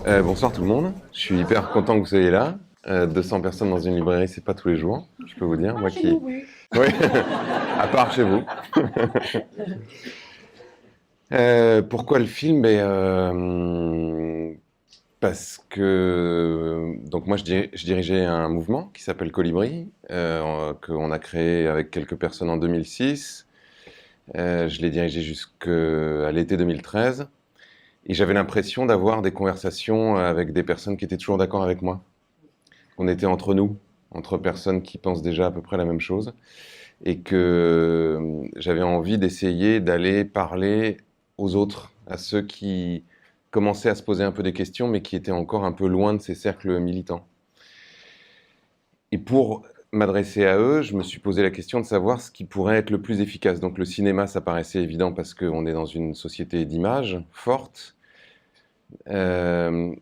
Bonsoir tout le monde, je suis hyper content que vous soyez là. 200 personnes dans une librairie, c'est pas tous les jours, je peux vous dire. Moi Chez qui... nous, oui. Oui, à part chez vous. Pourquoi le film? Parce que donc moi je dirigeais un mouvement qui s'appelle Colibri, qu'on a créé avec quelques personnes en 2006. Je l'ai dirigé jusqu'à l'été 2013. Et j'avais l'impression d'avoir des conversations avec des personnes qui étaient toujours d'accord avec moi. On était entre nous, entre personnes qui pensent déjà à peu près la même chose, et que j'avais envie d'essayer d'aller parler aux autres, à ceux qui commençaient à se poser un peu des questions, mais qui étaient encore un peu loin de ces cercles militants. Et pour m'adresser à eux, je me suis posé la question de savoir ce qui pourrait être le plus efficace. Donc le cinéma, ça paraissait évident parce qu'on est dans une société d'image forte. Euh,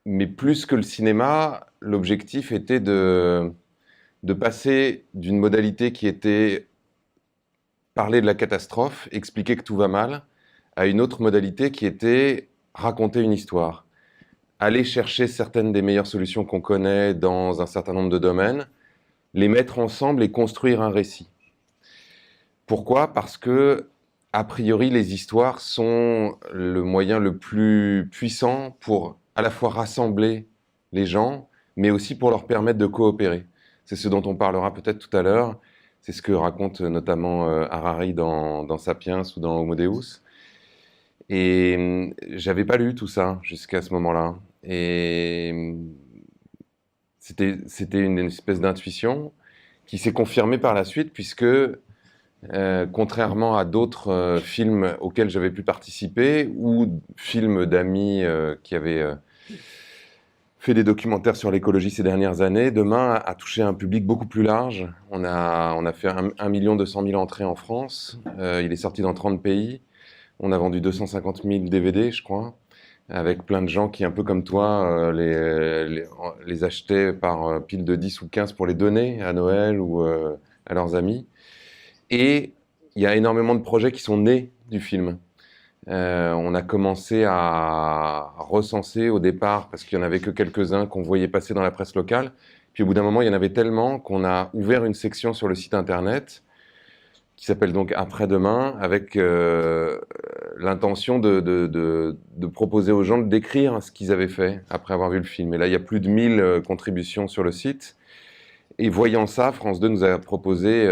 mais plus que le cinéma, l'objectif était de passer d'une modalité qui était parler de la catastrophe, expliquer que tout va mal, à une autre modalité qui était raconter une histoire. Aller chercher certaines des meilleures solutions qu'on connaît dans un certain nombre de domaines, les mettre ensemble et construire un récit. Pourquoi? Parce que, a priori, les histoires sont le moyen le plus puissant pour à la fois rassembler les gens, mais aussi pour leur permettre de coopérer. C'est ce dont on parlera peut-être tout à l'heure. C'est ce que raconte notamment Harari dans Sapiens ou dans Homo Deus. Et j'avais pas lu tout ça jusqu'à ce moment-là. Et c'était une espèce d'intuition qui s'est confirmée par la suite, puisque contrairement à d'autres films auxquels j'avais pu participer, ou films d'amis qui avaient fait des documentaires sur l'écologie ces dernières années, Demain a touché un public beaucoup plus large. On a fait 1 200 000 entrées en France. Il est sorti dans 30 pays. On a vendu 250 000 DVD, je crois, avec plein de gens qui, un peu comme toi, les achetaient par pile de 10 ou 15 pour les donner à Noël ou à leurs amis. Et il y a énormément de projets qui sont nés du film. On a commencé à recenser au départ, parce qu'il n'y en avait que quelques-uns qu'on voyait passer dans la presse locale. Puis au bout d'un moment, il y en avait tellement qu'on a ouvert une section sur le site internet qui s'appelle donc Après-demain, avec l'intention de proposer aux gens de décrire ce qu'ils avaient fait après avoir vu le film. Et là, il y a plus de 1000 contributions sur le site. Et voyant ça, France 2 nous a proposé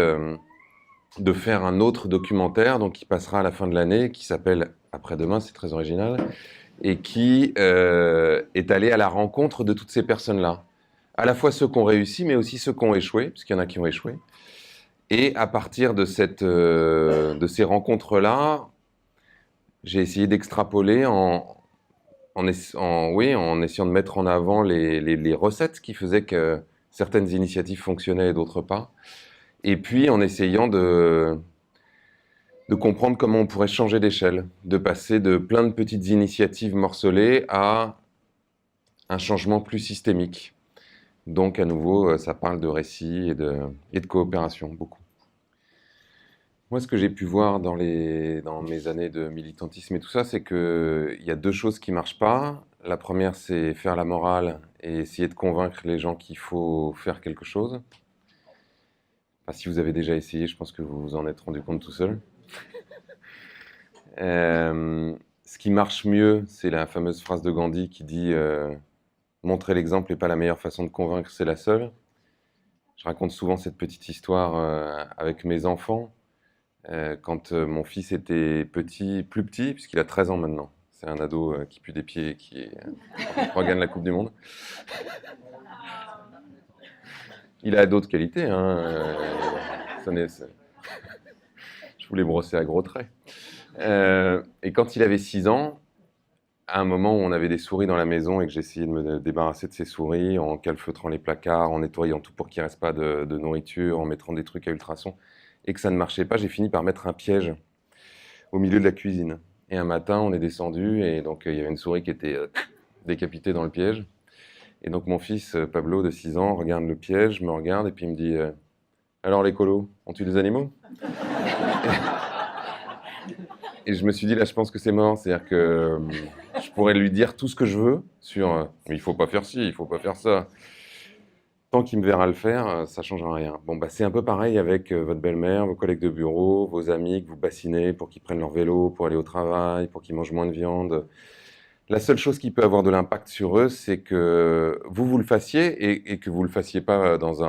de faire un autre documentaire, donc qui passera à la fin de l'année, qui s'appelle Après-demain, c'est très original, et qui est allé à la rencontre de toutes ces personnes-là. À la fois ceux qui ont réussi, mais aussi ceux qui ont échoué, parce qu'il y en a qui ont échoué. Et à partir de ces rencontres-là, j'ai essayé d'extrapoler en essayant de mettre en avant les recettes qui faisaient que certaines initiatives fonctionnaient et d'autres pas. Et puis en essayant de comprendre comment on pourrait changer d'échelle, de passer de plein de petites initiatives morcelées à un changement plus systémique. Donc à nouveau, ça parle de récit et de coopération, beaucoup. Moi, ce que j'ai pu voir dans mes années de militantisme et tout ça, c'est qu'il y a deux choses qui ne marchent pas. La première, c'est faire la morale et essayer de convaincre les gens qu'il faut faire quelque chose. Enfin, si vous avez déjà essayé, je pense que vous vous en êtes rendu compte tout seul. Ce qui marche mieux, c'est la fameuse phrase de Gandhi qui dit montrer l'exemple n'est pas la meilleure façon de convaincre, c'est la seule. Je raconte souvent cette petite histoire avec mes enfants. Quand mon fils était plus petit, puisqu'il a 13 ans maintenant. C'est un ado qui pue des pieds et qui regagne la Coupe du Monde. Il a d'autres qualités. Je voulais brosser à gros traits. Et quand il avait 6 ans, à un moment où on avait des souris dans la maison et que j'essayais de me débarrasser de ces souris en calfeutrant les placards, en nettoyant tout pour qu'il ne reste pas de nourriture, en mettant des trucs à ultrasons, et que ça ne marchait pas, j'ai fini par mettre un piège au milieu de la cuisine. Et un matin, on est descendu et donc il y avait une souris qui était décapitée dans le piège. Et donc mon fils Pablo de 6 ans regarde le piège, me regarde et puis il me dit alors l'écolo, on tue des animaux? Et je me suis dit, là, je pense que c'est mort. C'est-à-dire que je pourrais lui dire tout ce que je veux sur mais il faut pas faire ci, il faut pas faire ça. Tant qu'il me verra le faire, ça changera rien. Bon, bah, c'est un peu pareil avec votre belle-mère, vos collègues de bureau, vos amis que vous bassinez pour qu'ils prennent leur vélo, pour aller au travail, pour qu'ils mangent moins de viande. La seule chose qui peut avoir de l'impact sur eux, c'est que vous le fassiez et que vous le fassiez pas dans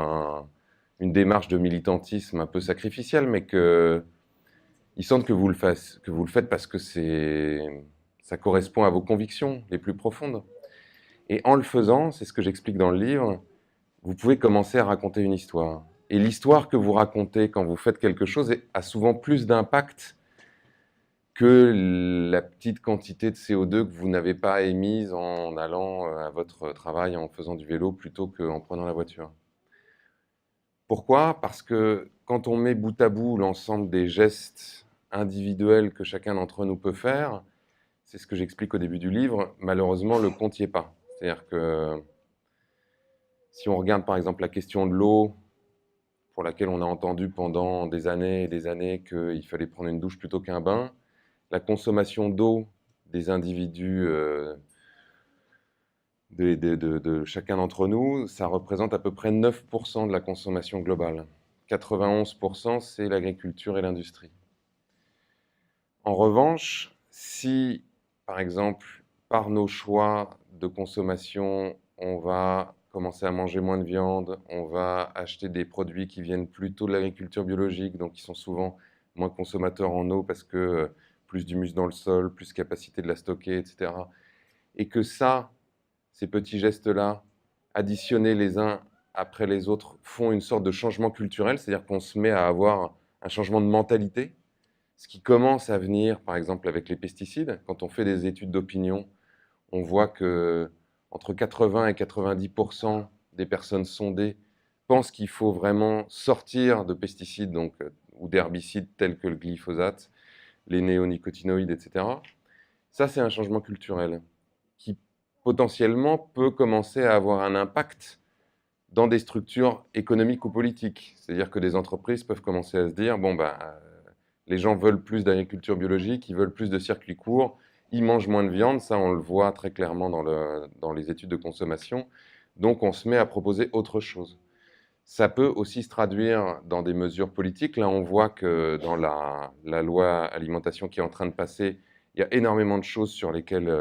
une démarche de militantisme un peu sacrificielle, mais que ils sentent que vous le faites parce que ça correspond à vos convictions les plus profondes. Et en le faisant, c'est ce que j'explique dans le livre, vous pouvez commencer à raconter une histoire. Et l'histoire que vous racontez quand vous faites quelque chose a souvent plus d'impact que la petite quantité de CO2 que vous n'avez pas émise en allant à votre travail, en faisant du vélo plutôt qu'en prenant la voiture. Pourquoi? Parce que quand on met bout à bout l'ensemble des gestes individuels que chacun d'entre nous peut faire, c'est ce que j'explique au début du livre, malheureusement le compte n'y est pas. C'est-à-dire que si on regarde par exemple la question de l'eau, pour laquelle on a entendu pendant des années et des années qu'il fallait prendre une douche plutôt qu'un bain, la consommation d'eau des individus, de chacun d'entre nous, ça représente à peu près 9% de la consommation globale. 91%, c'est l'agriculture et l'industrie. En revanche, si, par exemple, par nos choix de consommation, on va commencer à manger moins de viande, on va acheter des produits qui viennent plutôt de l'agriculture biologique, donc qui sont souvent moins consommateurs en eau parce que plus d'humus dans le sol, plus capacité de la stocker, etc. Et que ça, ces petits gestes-là, additionnés les uns après les autres, font une sorte de changement culturel, c'est-à-dire qu'on se met à avoir un changement de mentalité, ce qui commence à venir, par exemple, avec les pesticides. Quand on fait des études d'opinion, on voit que entre 80 et 90% des personnes sondées pensent qu'il faut vraiment sortir de pesticides donc, ou d'herbicides tels que le glyphosate, les néonicotinoïdes, etc. Ça, c'est un changement culturel qui potentiellement peut commencer à avoir un impact dans des structures économiques ou politiques. C'est-à-dire que des entreprises peuvent commencer à se dire, bon, bah, les gens veulent plus d'agriculture biologique, ils veulent plus de circuits courts, ils mangent moins de viande, ça on le voit très clairement dans les études de consommation, donc on se met à proposer autre chose. Ça peut aussi se traduire dans des mesures politiques. Là, on voit que dans la loi alimentation qui est en train de passer, il y a énormément de choses sur lesquelles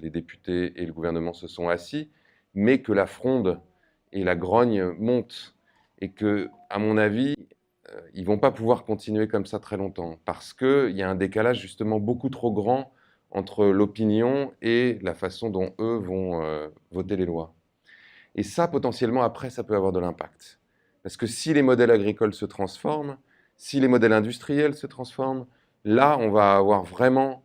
les députés et le gouvernement se sont assis, mais que la fronde et la grogne montent. Et que, à mon avis, ils ne vont pas pouvoir continuer comme ça très longtemps, parce qu'il y a un décalage justement beaucoup trop grand entre l'opinion et la façon dont eux vont voter les lois. Et ça, potentiellement, après, ça peut avoir de l'impact. Parce que si les modèles agricoles se transforment, si les modèles industriels se transforment, là, on va avoir vraiment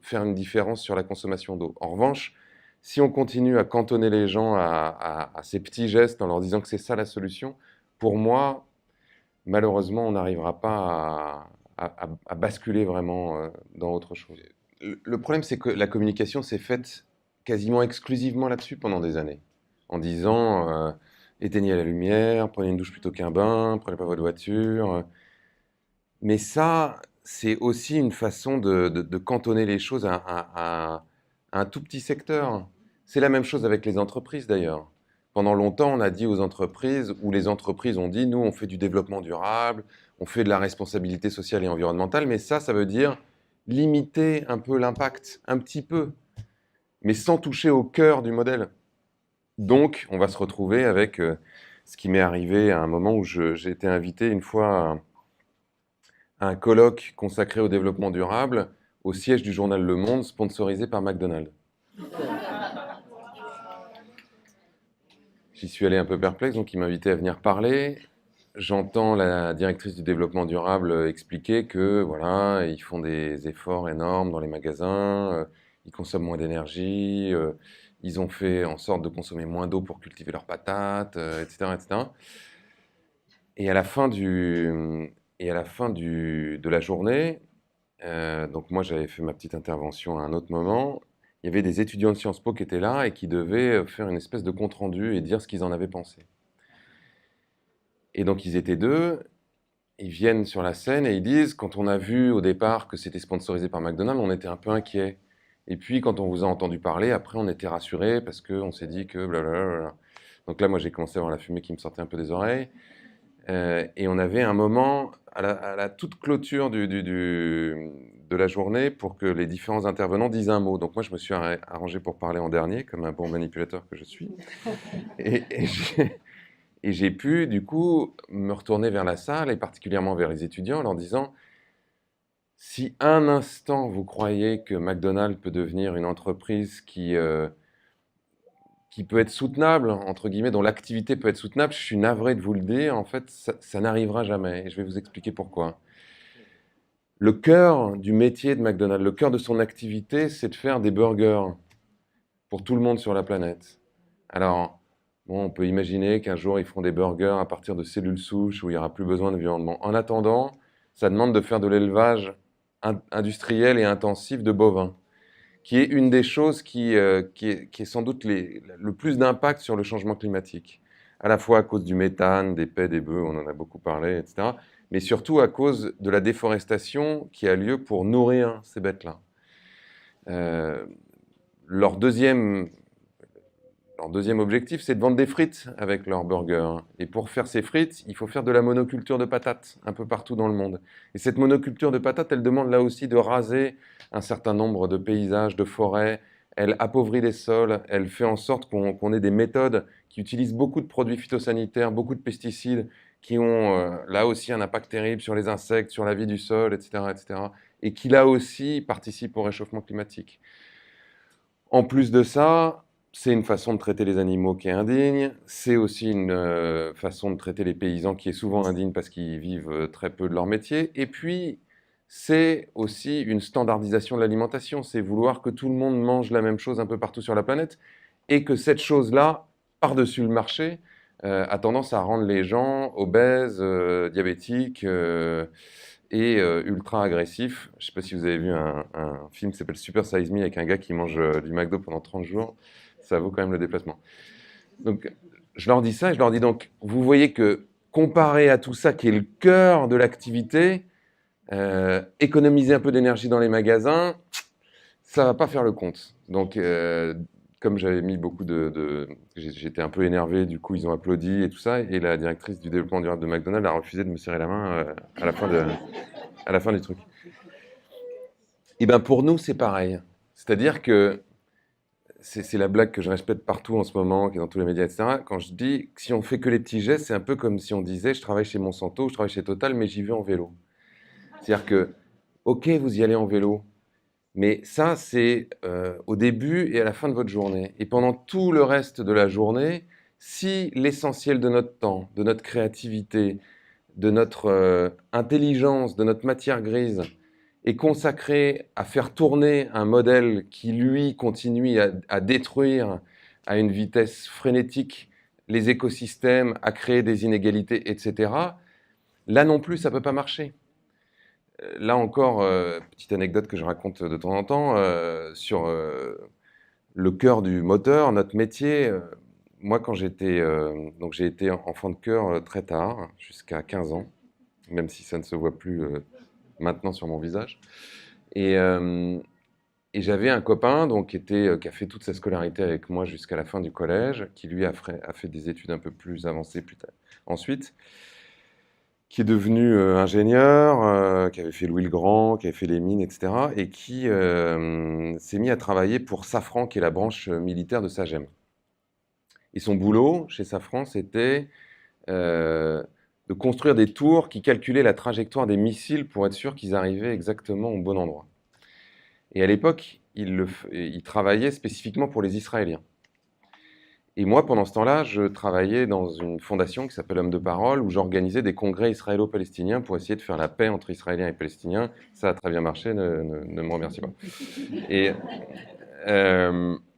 faire une différence sur la consommation d'eau. En revanche, si on continue à cantonner les gens à ces petits gestes en leur disant que c'est ça la solution, pour moi, malheureusement, on n'arrivera pas à basculer vraiment dans autre chose. Le problème, c'est que la communication s'est faite quasiment exclusivement là-dessus pendant des années, en disant éteignez la lumière, prenez une douche plutôt qu'un bain, prenez pas votre voiture. Mais ça, c'est aussi une façon de cantonner les choses à un tout petit secteur. C'est la même chose avec les entreprises d'ailleurs. Pendant longtemps, on a dit aux entreprises, ou les entreprises ont dit, nous, on fait du développement durable, on fait de la responsabilité sociale et environnementale, mais ça veut dire limiter un peu l'impact, un petit peu, mais sans toucher au cœur du modèle. Donc, on va se retrouver avec ce qui m'est arrivé à un moment où j'ai été invité une fois à un colloque consacré au développement durable au siège du journal Le Monde, sponsorisé par McDonald's. J'y suis allé un peu perplexe, donc il m'invitait à venir parler. J'entends la directrice du développement durable expliquer que voilà, ils font des efforts énormes dans les magasins, ils consomment moins d'énergie, ils ont fait en sorte de consommer moins d'eau pour cultiver leurs patates, etc., etc. Et à la fin de la journée, donc moi j'avais fait ma petite intervention à un autre moment, il y avait des étudiants de Sciences Po qui étaient là et qui devaient faire une espèce de compte-rendu et dire ce qu'ils en avaient pensé. Et donc ils étaient deux, ils viennent sur la scène et ils disent, quand on a vu au départ que c'était sponsorisé par McDonald's, on était un peu inquiet. Et puis quand on vous a entendu parler, après on était rassuré parce qu'on s'est dit que blablabla. Donc là, moi j'ai commencé à voir la fumée qui me sortait un peu des oreilles. Et on avait un moment à la toute clôture de la journée pour que les différents intervenants disent un mot. Donc moi je me suis arrangé pour parler en dernier, comme un bon manipulateur que je suis. Et j'ai pu, du coup, me retourner vers la salle et particulièrement vers les étudiants en leur disant, si un instant vous croyez que McDonald's peut devenir une entreprise qui peut être soutenable, entre guillemets, dont l'activité peut être soutenable, je suis navré de vous le dire, en fait, ça n'arrivera jamais. Et je vais vous expliquer pourquoi. Le cœur du métier de McDonald's, le cœur de son activité, c'est de faire des burgers pour tout le monde sur la planète. Alors, bon, on peut imaginer qu'un jour, ils feront des burgers à partir de cellules souches où il n'y aura plus besoin de viande. Bon, en attendant, ça demande de faire de l'élevage industriel et intensif de bovins, qui est une des choses qui est sans doute le plus d'impact sur le changement climatique. À la fois à cause du méthane, des paies, des bœufs, on en a beaucoup parlé, etc. Mais surtout à cause de la déforestation qui a lieu pour nourrir ces bêtes-là. Euh, leur deuxième Leur deuxième objectif, c'est de vendre des frites avec leurs burgers. Et pour faire ces frites, il faut faire de la monoculture de patates un peu partout dans le monde. Et cette monoculture de patates, elle demande là aussi de raser un certain nombre de paysages, de forêts. Elle appauvrit les sols. Elle fait en sorte qu'on ait des méthodes qui utilisent beaucoup de produits phytosanitaires, beaucoup de pesticides, qui ont là aussi un impact terrible sur les insectes, sur la vie du sol, etc., etc. Et qui là aussi participent au réchauffement climatique. En plus de ça, c'est une façon de traiter les animaux qui est indigne, c'est aussi une façon de traiter les paysans qui est souvent indigne parce qu'ils vivent très peu de leur métier. Et puis, c'est aussi une standardisation de l'alimentation, c'est vouloir que tout le monde mange la même chose un peu partout sur la planète et que cette chose-là, par-dessus le marché, a tendance à rendre les gens obèses, diabétiques et ultra agressifs. Je ne sais pas si vous avez vu un film qui s'appelle Super Size Me avec un gars qui mange du McDo pendant 30 jours. Ça vaut quand même le déplacement. Donc, je leur dis ça et je leur dis donc, vous voyez que comparé à tout ça qui est le cœur de l'activité, économiser un peu d'énergie dans les magasins, ça va pas faire le compte. Donc, comme j'avais mis beaucoup j'étais un peu énervé, du coup, ils ont applaudi et tout ça. Et la directrice du développement durable de McDonald's a refusé de me serrer la main à la fin du truc. Et bien, pour nous, c'est pareil. C'est-à-dire que c'est la blague que je répète partout en ce moment, qui est dans tous les médias, etc. Quand je dis que si on fait que les petits gestes, c'est un peu comme si on disait je travaille chez Monsanto, je travaille chez Total, mais j'y vais en vélo. C'est-à-dire que, ok, vous y allez en vélo, mais ça, c'est au début et à la fin de votre journée. Et pendant tout le reste de la journée, si l'essentiel de notre temps, de notre créativité, de notre intelligence, de notre matière grise, est consacré à faire tourner un modèle qui, lui, continue à détruire à une vitesse frénétique les écosystèmes, à créer des inégalités, etc., là non plus, ça ne peut pas marcher. Là encore, petite anecdote que je raconte de temps en temps, sur le cœur du moteur, notre métier. Moi, quand donc j'ai été enfant de chœur très tard, jusqu'à 15 ans, même si ça ne se voit plus maintenant sur mon visage. Et, euh, et j'avais un copain donc, qui a fait toute sa scolarité avec moi jusqu'à la fin du collège, qui lui a fait des études un peu plus avancées plus tard. Ensuite, qui est devenu ingénieur, qui avait fait Louis le Grand, qui avait fait les mines, etc., et qui s'est mis à travailler pour Safran, qui est la branche militaire de Sagem. Et son boulot chez Safran, c'était de construire des tours qui calculaient la trajectoire des missiles pour être sûr qu'ils arrivaient exactement au bon endroit. Et à l'époque, il travaillait spécifiquement pour les Israéliens. Et moi, pendant ce temps-là, je travaillais dans une fondation qui s'appelle Homme de Parole, où j'organisais des congrès israélo-palestiniens pour essayer de faire la paix entre Israéliens et Palestiniens. Ça a très bien marché, ne me remercie pas. Et,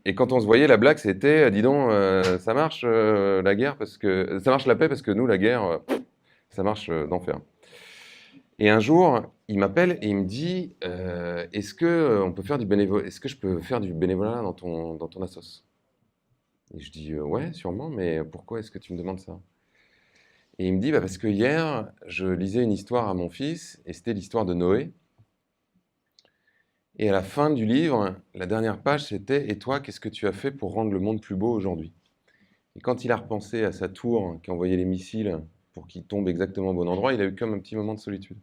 et quand on se voyait, la blague, c'était, dis donc, ça marche la guerre, parce que ça marche la paix, parce que nous, la guerre, ça marche d'enfer. Et un jour, il m'appelle et il me dit, est-ce que on peut faire est-ce que je peux faire du bénévolat dans ton assos? Et je dis, ouais, sûrement, mais pourquoi est-ce que tu me demandes ça? Et il me dit, bah, parce que hier, je lisais une histoire à mon fils, et c'était l'histoire de Noé. Et à la fin du livre, la dernière page, c'était « Et toi, qu'est-ce que tu as fait pour rendre le monde plus beau aujourd'hui ?» Et quand il a repensé à sa tour qui envoyait les missiles pour qu'ils tombent exactement au bon endroit, il a eu comme un petit moment de solitude.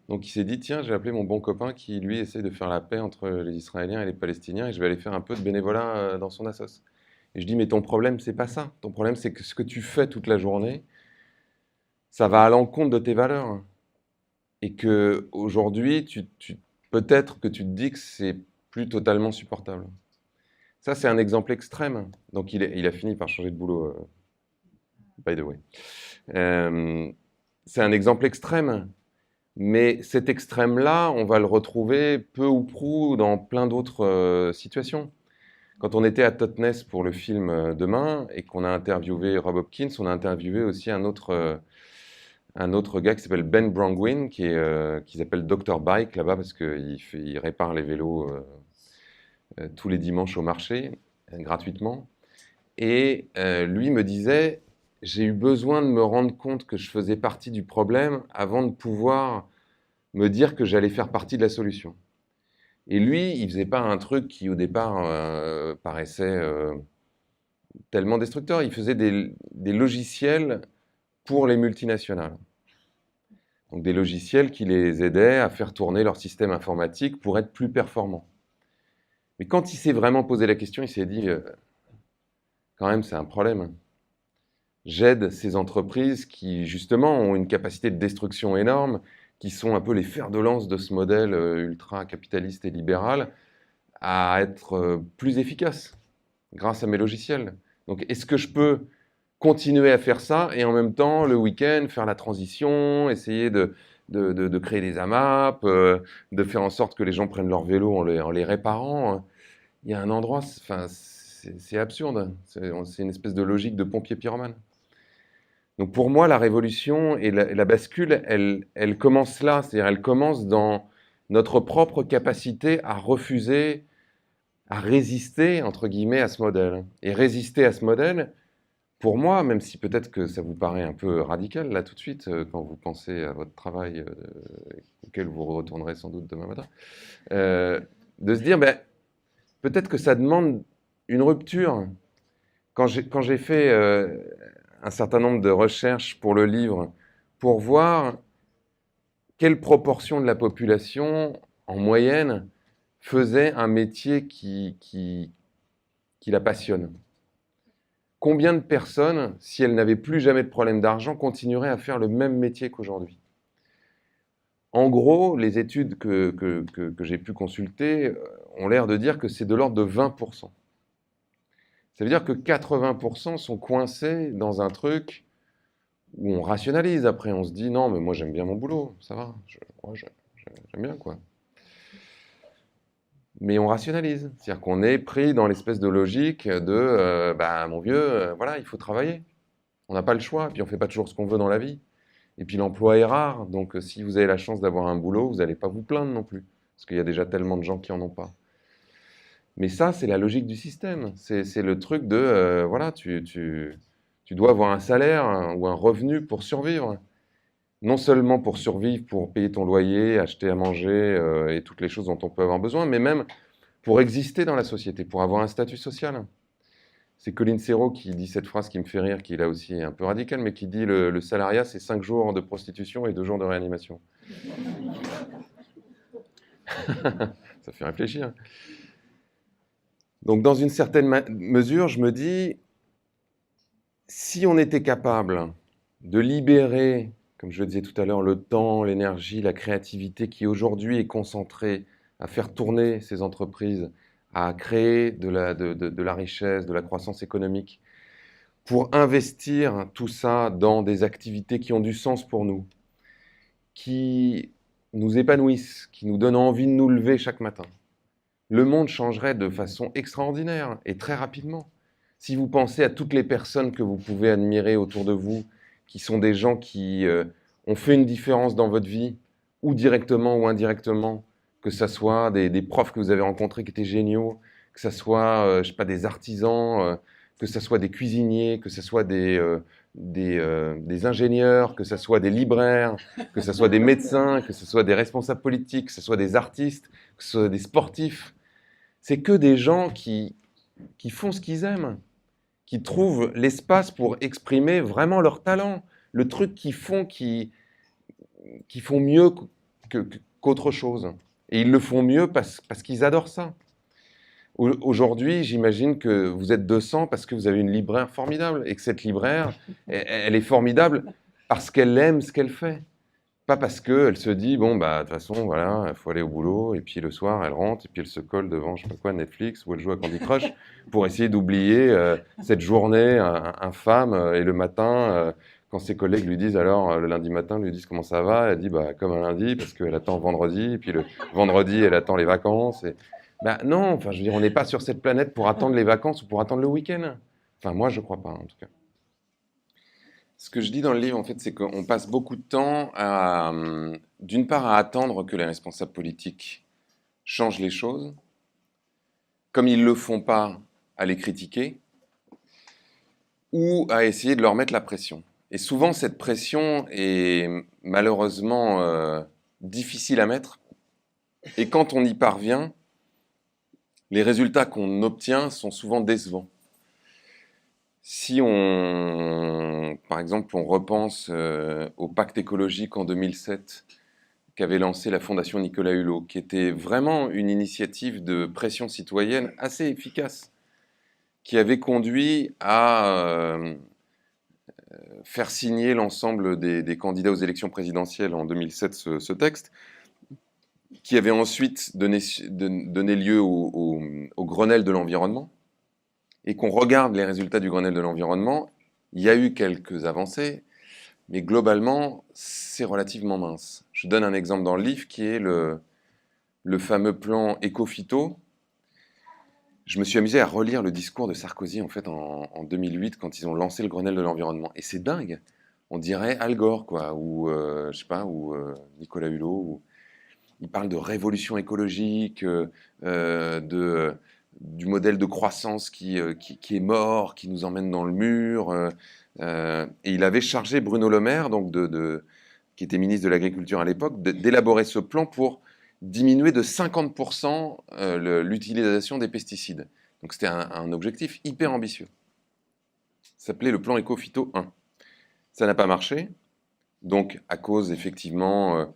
Donc il s'est dit, tiens, je vais appeler mon bon copain qui, lui, essaie de faire la paix entre les Israéliens et les Palestiniens, et je vais aller faire un peu de bénévolat dans son assos. Et je dis, mais ton problème, c'est pas ça. Ton problème, c'est que ce que tu fais toute la journée, ça va à l'encontre de tes valeurs. Et que aujourd'hui, peut-être que tu te dis que c'est plus totalement supportable. Ça, c'est un exemple extrême. Donc il a fini par changer de boulot, by the way. C'est un exemple extrême. Mais cet extrême-là, on va le retrouver peu ou prou dans plein d'autres situations. Quand on était à Totnes pour le film Demain et qu'on a interviewé Rob Hopkins, on a interviewé aussi un autre gars qui s'appelle Ben Brangwyn, qui s'appelle Dr Bike là-bas parce qu'il répare les vélos tous les dimanches au marché, gratuitement. Et lui me disait, j'ai eu besoin de me rendre compte que je faisais partie du problème avant de pouvoir me dire que j'allais faire partie de la solution. Et lui, il faisait pas un truc qui au départ paraissait tellement destructeur. Il faisait des logiciels pour les multinationales. Donc des logiciels qui les aidaient à faire tourner leur système informatique pour être plus performants. Mais quand il s'est vraiment posé la question, il s'est dit, quand même, c'est un problème. J'aide ces entreprises qui, justement, ont une capacité de destruction énorme, qui sont un peu les fers de lance de ce modèle ultra-capitaliste et libéral, à être plus efficaces grâce à mes logiciels. Donc, est-ce que je peux continuer à faire ça et en même temps, le week-end, faire la transition, essayer de créer des AMAP, de faire en sorte que les gens prennent leur vélo en les réparant. Il y a un endroit, enfin, c'est absurde. C'est une espèce de logique de pompier pyromane. Donc pour moi, la révolution et la bascule, elle commence là, c'est-à-dire elle commence dans notre propre capacité à refuser, à résister, entre guillemets, à ce modèle. Et résister à ce modèle, pour moi, même si peut-être que ça vous paraît un peu radical là tout de suite, quand vous pensez à votre travail auquel vous retournerez sans doute demain matin, de se dire, ben, peut-être que ça demande une rupture. Quand j'ai fait un certain nombre de recherches pour le livre, pour voir quelle proportion de la population, en moyenne, faisait un métier qui la passionne. Combien de personnes, si elles n'avaient plus jamais de problème d'argent, continueraient à faire le même métier qu'aujourd'hui? En gros, les études que j'ai pu consulter ont l'air de dire que c'est de l'ordre de 20%. Ça veut dire que 80% sont coincés dans un truc où on rationalise. Après, on se dit, non, mais moi j'aime bien mon boulot, ça va, j'aime bien quoi. Mais on rationalise. C'est-à-dire qu'on est pris dans l'espèce de logique de, bah mon vieux, voilà, il faut travailler. On n'a pas le choix, puis on ne fait pas toujours ce qu'on veut dans la vie. Et puis l'emploi est rare, donc si vous avez la chance d'avoir un boulot, vous n'allez pas vous plaindre non plus. Parce qu'il y a déjà tellement de gens qui n'en ont pas. Mais ça, c'est la logique du système. C'est le truc de, voilà, tu dois avoir un salaire ou un revenu pour survivre. Non seulement pour survivre, pour payer ton loyer, acheter à manger et toutes les choses dont on peut avoir besoin, mais même pour exister dans la société, pour avoir un statut social. C'est Colin Serrault qui dit cette phrase qui me fait rire, qui est là aussi un peu radicale, mais qui dit le salariat, c'est 5 jours de prostitution et 2 jours de réanimation. Ça fait réfléchir. Donc, dans une certaine mesure, je me dis, si on était capable de libérer, comme je le disais tout à l'heure, le temps, l'énergie, la créativité qui aujourd'hui est concentrée à faire tourner ces entreprises, à créer de la richesse, de la croissance économique, pour investir tout ça dans des activités qui ont du sens pour nous, qui nous épanouissent, qui nous donnent envie de nous lever chaque matin, le monde changerait de façon extraordinaire et très rapidement. Si vous pensez à toutes les personnes que vous pouvez admirer autour de vous, qui sont des gens qui ont fait une différence dans votre vie, ou directement ou indirectement, que ce soit des profs que vous avez rencontrés qui étaient géniaux, que ce soit je sais pas, des artisans, que ce soit des cuisiniers, que ce soit des des ingénieurs, que ce soit des libraires, que ce soit des médecins, que ce soit des responsables politiques, que ce soit des artistes, que ce soit des sportifs. C'est que des gens qui font ce qu'ils aiment, qui trouvent l'espace pour exprimer vraiment leur talent, le truc qui font mieux qu'autre chose. Et ils le font mieux parce qu'ils adorent ça. Aujourd'hui, j'imagine que vous êtes 200 parce que vous avez une libraire formidable et que cette libraire, elle est formidable parce qu'elle aime ce qu'elle fait. Pas parce qu'elle se dit, bon, bah, de toute façon, voilà, il faut aller au boulot, et puis le soir, elle rentre, et puis elle se colle devant, je sais pas quoi, Netflix, ou elle joue à Candy Crush, pour essayer d'oublier cette journée infâme, et le matin, quand ses collègues lui disent, alors, le lundi matin, lui disent comment ça va, elle dit, bah, comme un lundi, parce qu'elle attend vendredi, et puis le vendredi, elle attend les vacances, et... Bah, non, enfin, je veux dire, on n'est pas sur cette planète pour attendre les vacances ou pour attendre le week-end. Enfin, moi, je crois pas, en tout cas. Ce que je dis dans le livre, en fait, c'est qu'on passe beaucoup de temps à, d'une part, à attendre que les responsables politiques changent les choses, comme ils ne le font pas, à les critiquer, ou à essayer de leur mettre la pression. Et souvent, cette pression est malheureusement difficile à mettre, et quand on y parvient, les résultats qu'on obtient sont souvent décevants. Si on, par exemple, on repense au pacte écologique en 2007 qu'avait lancé la Fondation Nicolas Hulot, qui était vraiment une initiative de pression citoyenne assez efficace, qui avait conduit à faire signer l'ensemble des candidats aux élections présidentielles en 2007 ce texte, qui avait ensuite donné lieu au Grenelle de l'environnement, et qu'on regarde les résultats du Grenelle de l'environnement, il y a eu quelques avancées, mais globalement, c'est relativement mince. Je donne un exemple dans le livre qui est le fameux plan Éco-Phyto. Je me suis amusé à relire le discours de Sarkozy en fait en 2008 quand ils ont lancé le Grenelle de l'environnement. Et c'est dingue. On dirait Al Gore, quoi, ou je sais pas, ou Nicolas Hulot. Il parle de révolution écologique, du modèle de croissance qui est mort, qui nous emmène dans le mur. Et il avait chargé Bruno Le Maire, donc qui était ministre de l'Agriculture à l'époque, d'élaborer ce plan pour diminuer de 50% l'utilisation des pesticides. Donc c'était un objectif hyper ambitieux. Ça s'appelait le plan Éco-Phyto 1. Ça n'a pas marché, donc à cause effectivement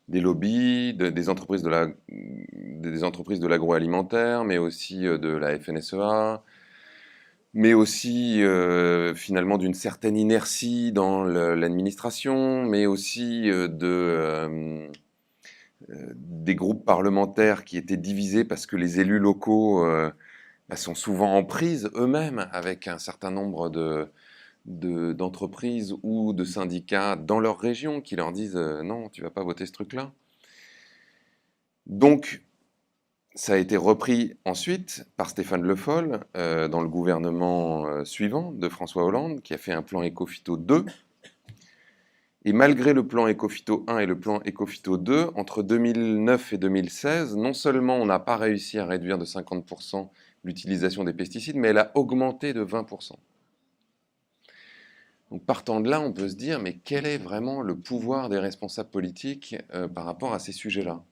des lobbies, des entreprises de l'agroalimentaire, mais aussi de la FNSEA, mais aussi finalement d'une certaine inertie dans l'administration, mais aussi des groupes parlementaires qui étaient divisés parce que les élus locaux sont souvent en prise eux-mêmes avec un certain nombre d'entreprises ou de syndicats dans leur région qui leur disent non, tu vas pas voter ce truc-là. Donc, ça a été repris ensuite par Stéphane Le Foll dans le gouvernement suivant de François Hollande, qui a fait un plan Éco-Phyto 2. Et malgré le plan Éco-Phyto 1 et le plan Éco-Phyto 2, entre 2009 et 2016, non seulement on n'a pas réussi à réduire de 50% l'utilisation des pesticides, mais elle a augmenté de 20%. Donc partant de là, on peut se dire, mais quel est vraiment le pouvoir des responsables politiques par rapport à ces sujets-là?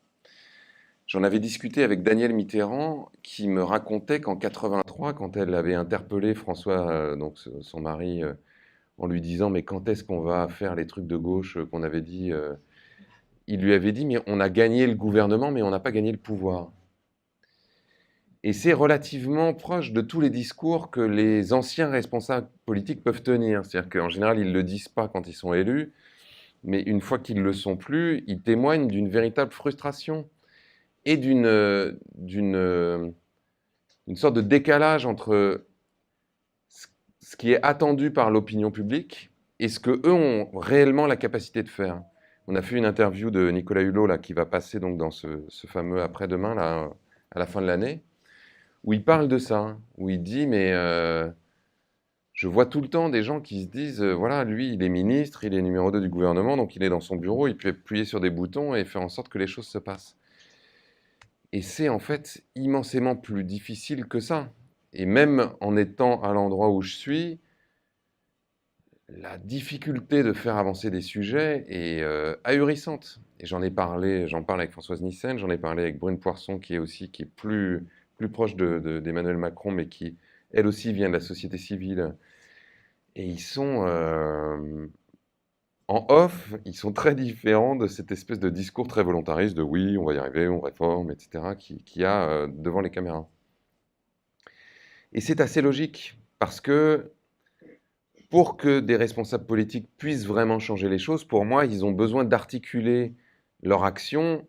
J'en avais discuté avec Danielle Mitterrand, qui me racontait qu'en 83, quand elle avait interpellé François, donc son mari, en lui disant mais quand est-ce qu'on va faire les trucs de gauche qu'on avait dit, il lui avait dit mais on a gagné le gouvernement, mais on n'a pas gagné le pouvoir. Et c'est relativement proche de tous les discours que les anciens responsables politiques peuvent tenir. C'est-à-dire qu'en général, ils ne le disent pas quand ils sont élus, mais une fois qu'ils ne le sont plus, ils témoignent d'une véritable frustration et d'une sorte de décalage entre ce qui est attendu par l'opinion publique et ce qu'eux ont réellement la capacité de faire. On a fait une interview de Nicolas Hulot là, qui va passer donc dans ce fameux après-demain là, à la fin de l'année, où il parle de ça, où il dit mais je vois tout le temps des gens qui se disent voilà, lui il est ministre, il est numéro 2 du gouvernement, donc il est dans son bureau, il peut appuyer sur des boutons et faire en sorte que les choses se passent. Et c'est en fait immensément plus difficile que ça. Et même en étant à l'endroit où je suis, la difficulté de faire avancer des sujets est ahurissante. Et j'en parle avec Françoise Nyssen, j'en ai parlé avec Brune Poirson, qui est plus proche d'Emmanuel Macron, mais qui, elle aussi, vient de la société civile. Et ils sont en off, ils sont très différents de cette espèce de discours très volontariste de oui, on va y arriver, on réforme, etc., qu'il y a devant les caméras. Et c'est assez logique, parce que pour que des responsables politiques puissent vraiment changer les choses, pour moi, ils ont besoin d'articuler leur action,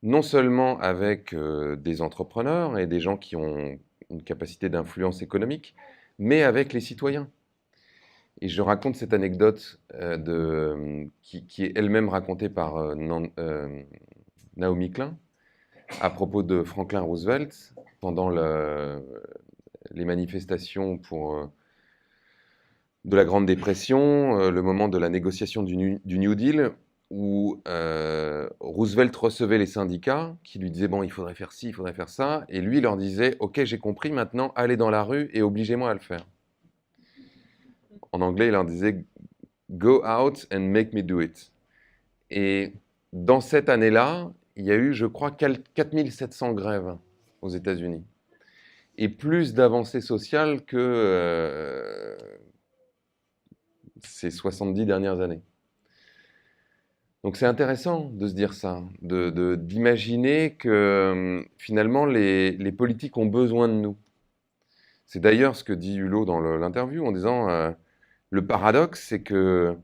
non seulement avec des entrepreneurs et des gens qui ont une capacité d'influence économique, mais avec les citoyens. Et je raconte cette anecdote qui est elle-même racontée par Naomi Klein à propos de Franklin Roosevelt pendant les manifestations de la Grande Dépression, le moment de la négociation du New Deal, où Roosevelt recevait les syndicats qui lui disaient « bon, il faudrait faire ci, il faudrait faire ça », et lui leur disait « ok, j'ai compris, maintenant, allez dans la rue et obligez-moi à le faire ». En anglais, il leur disait « go out and make me do it ». Et dans cette année-là, il y a eu, je crois, 4700 grèves aux États-Unis. Et plus d'avancées sociales que ces 70 dernières années. Donc c'est intéressant de se dire ça, d'imaginer que finalement les politiques ont besoin de nous. C'est d'ailleurs ce que dit Hulot dans l'interview en disant le paradoxe, c'est que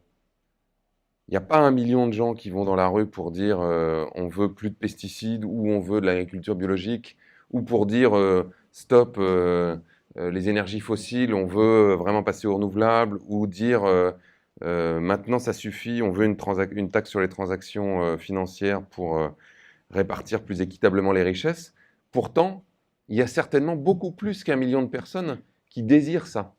il n'y a pas 1 million de gens qui vont dans la rue pour dire on veut plus de pesticides ou on veut de l'agriculture biologique ou pour dire stop les énergies fossiles, on veut vraiment passer aux renouvelables ou dire maintenant ça suffit, on veut une taxe sur les transactions financières pour répartir plus équitablement les richesses. Pourtant, il y a certainement beaucoup plus qu'1 million de personnes qui désirent ça.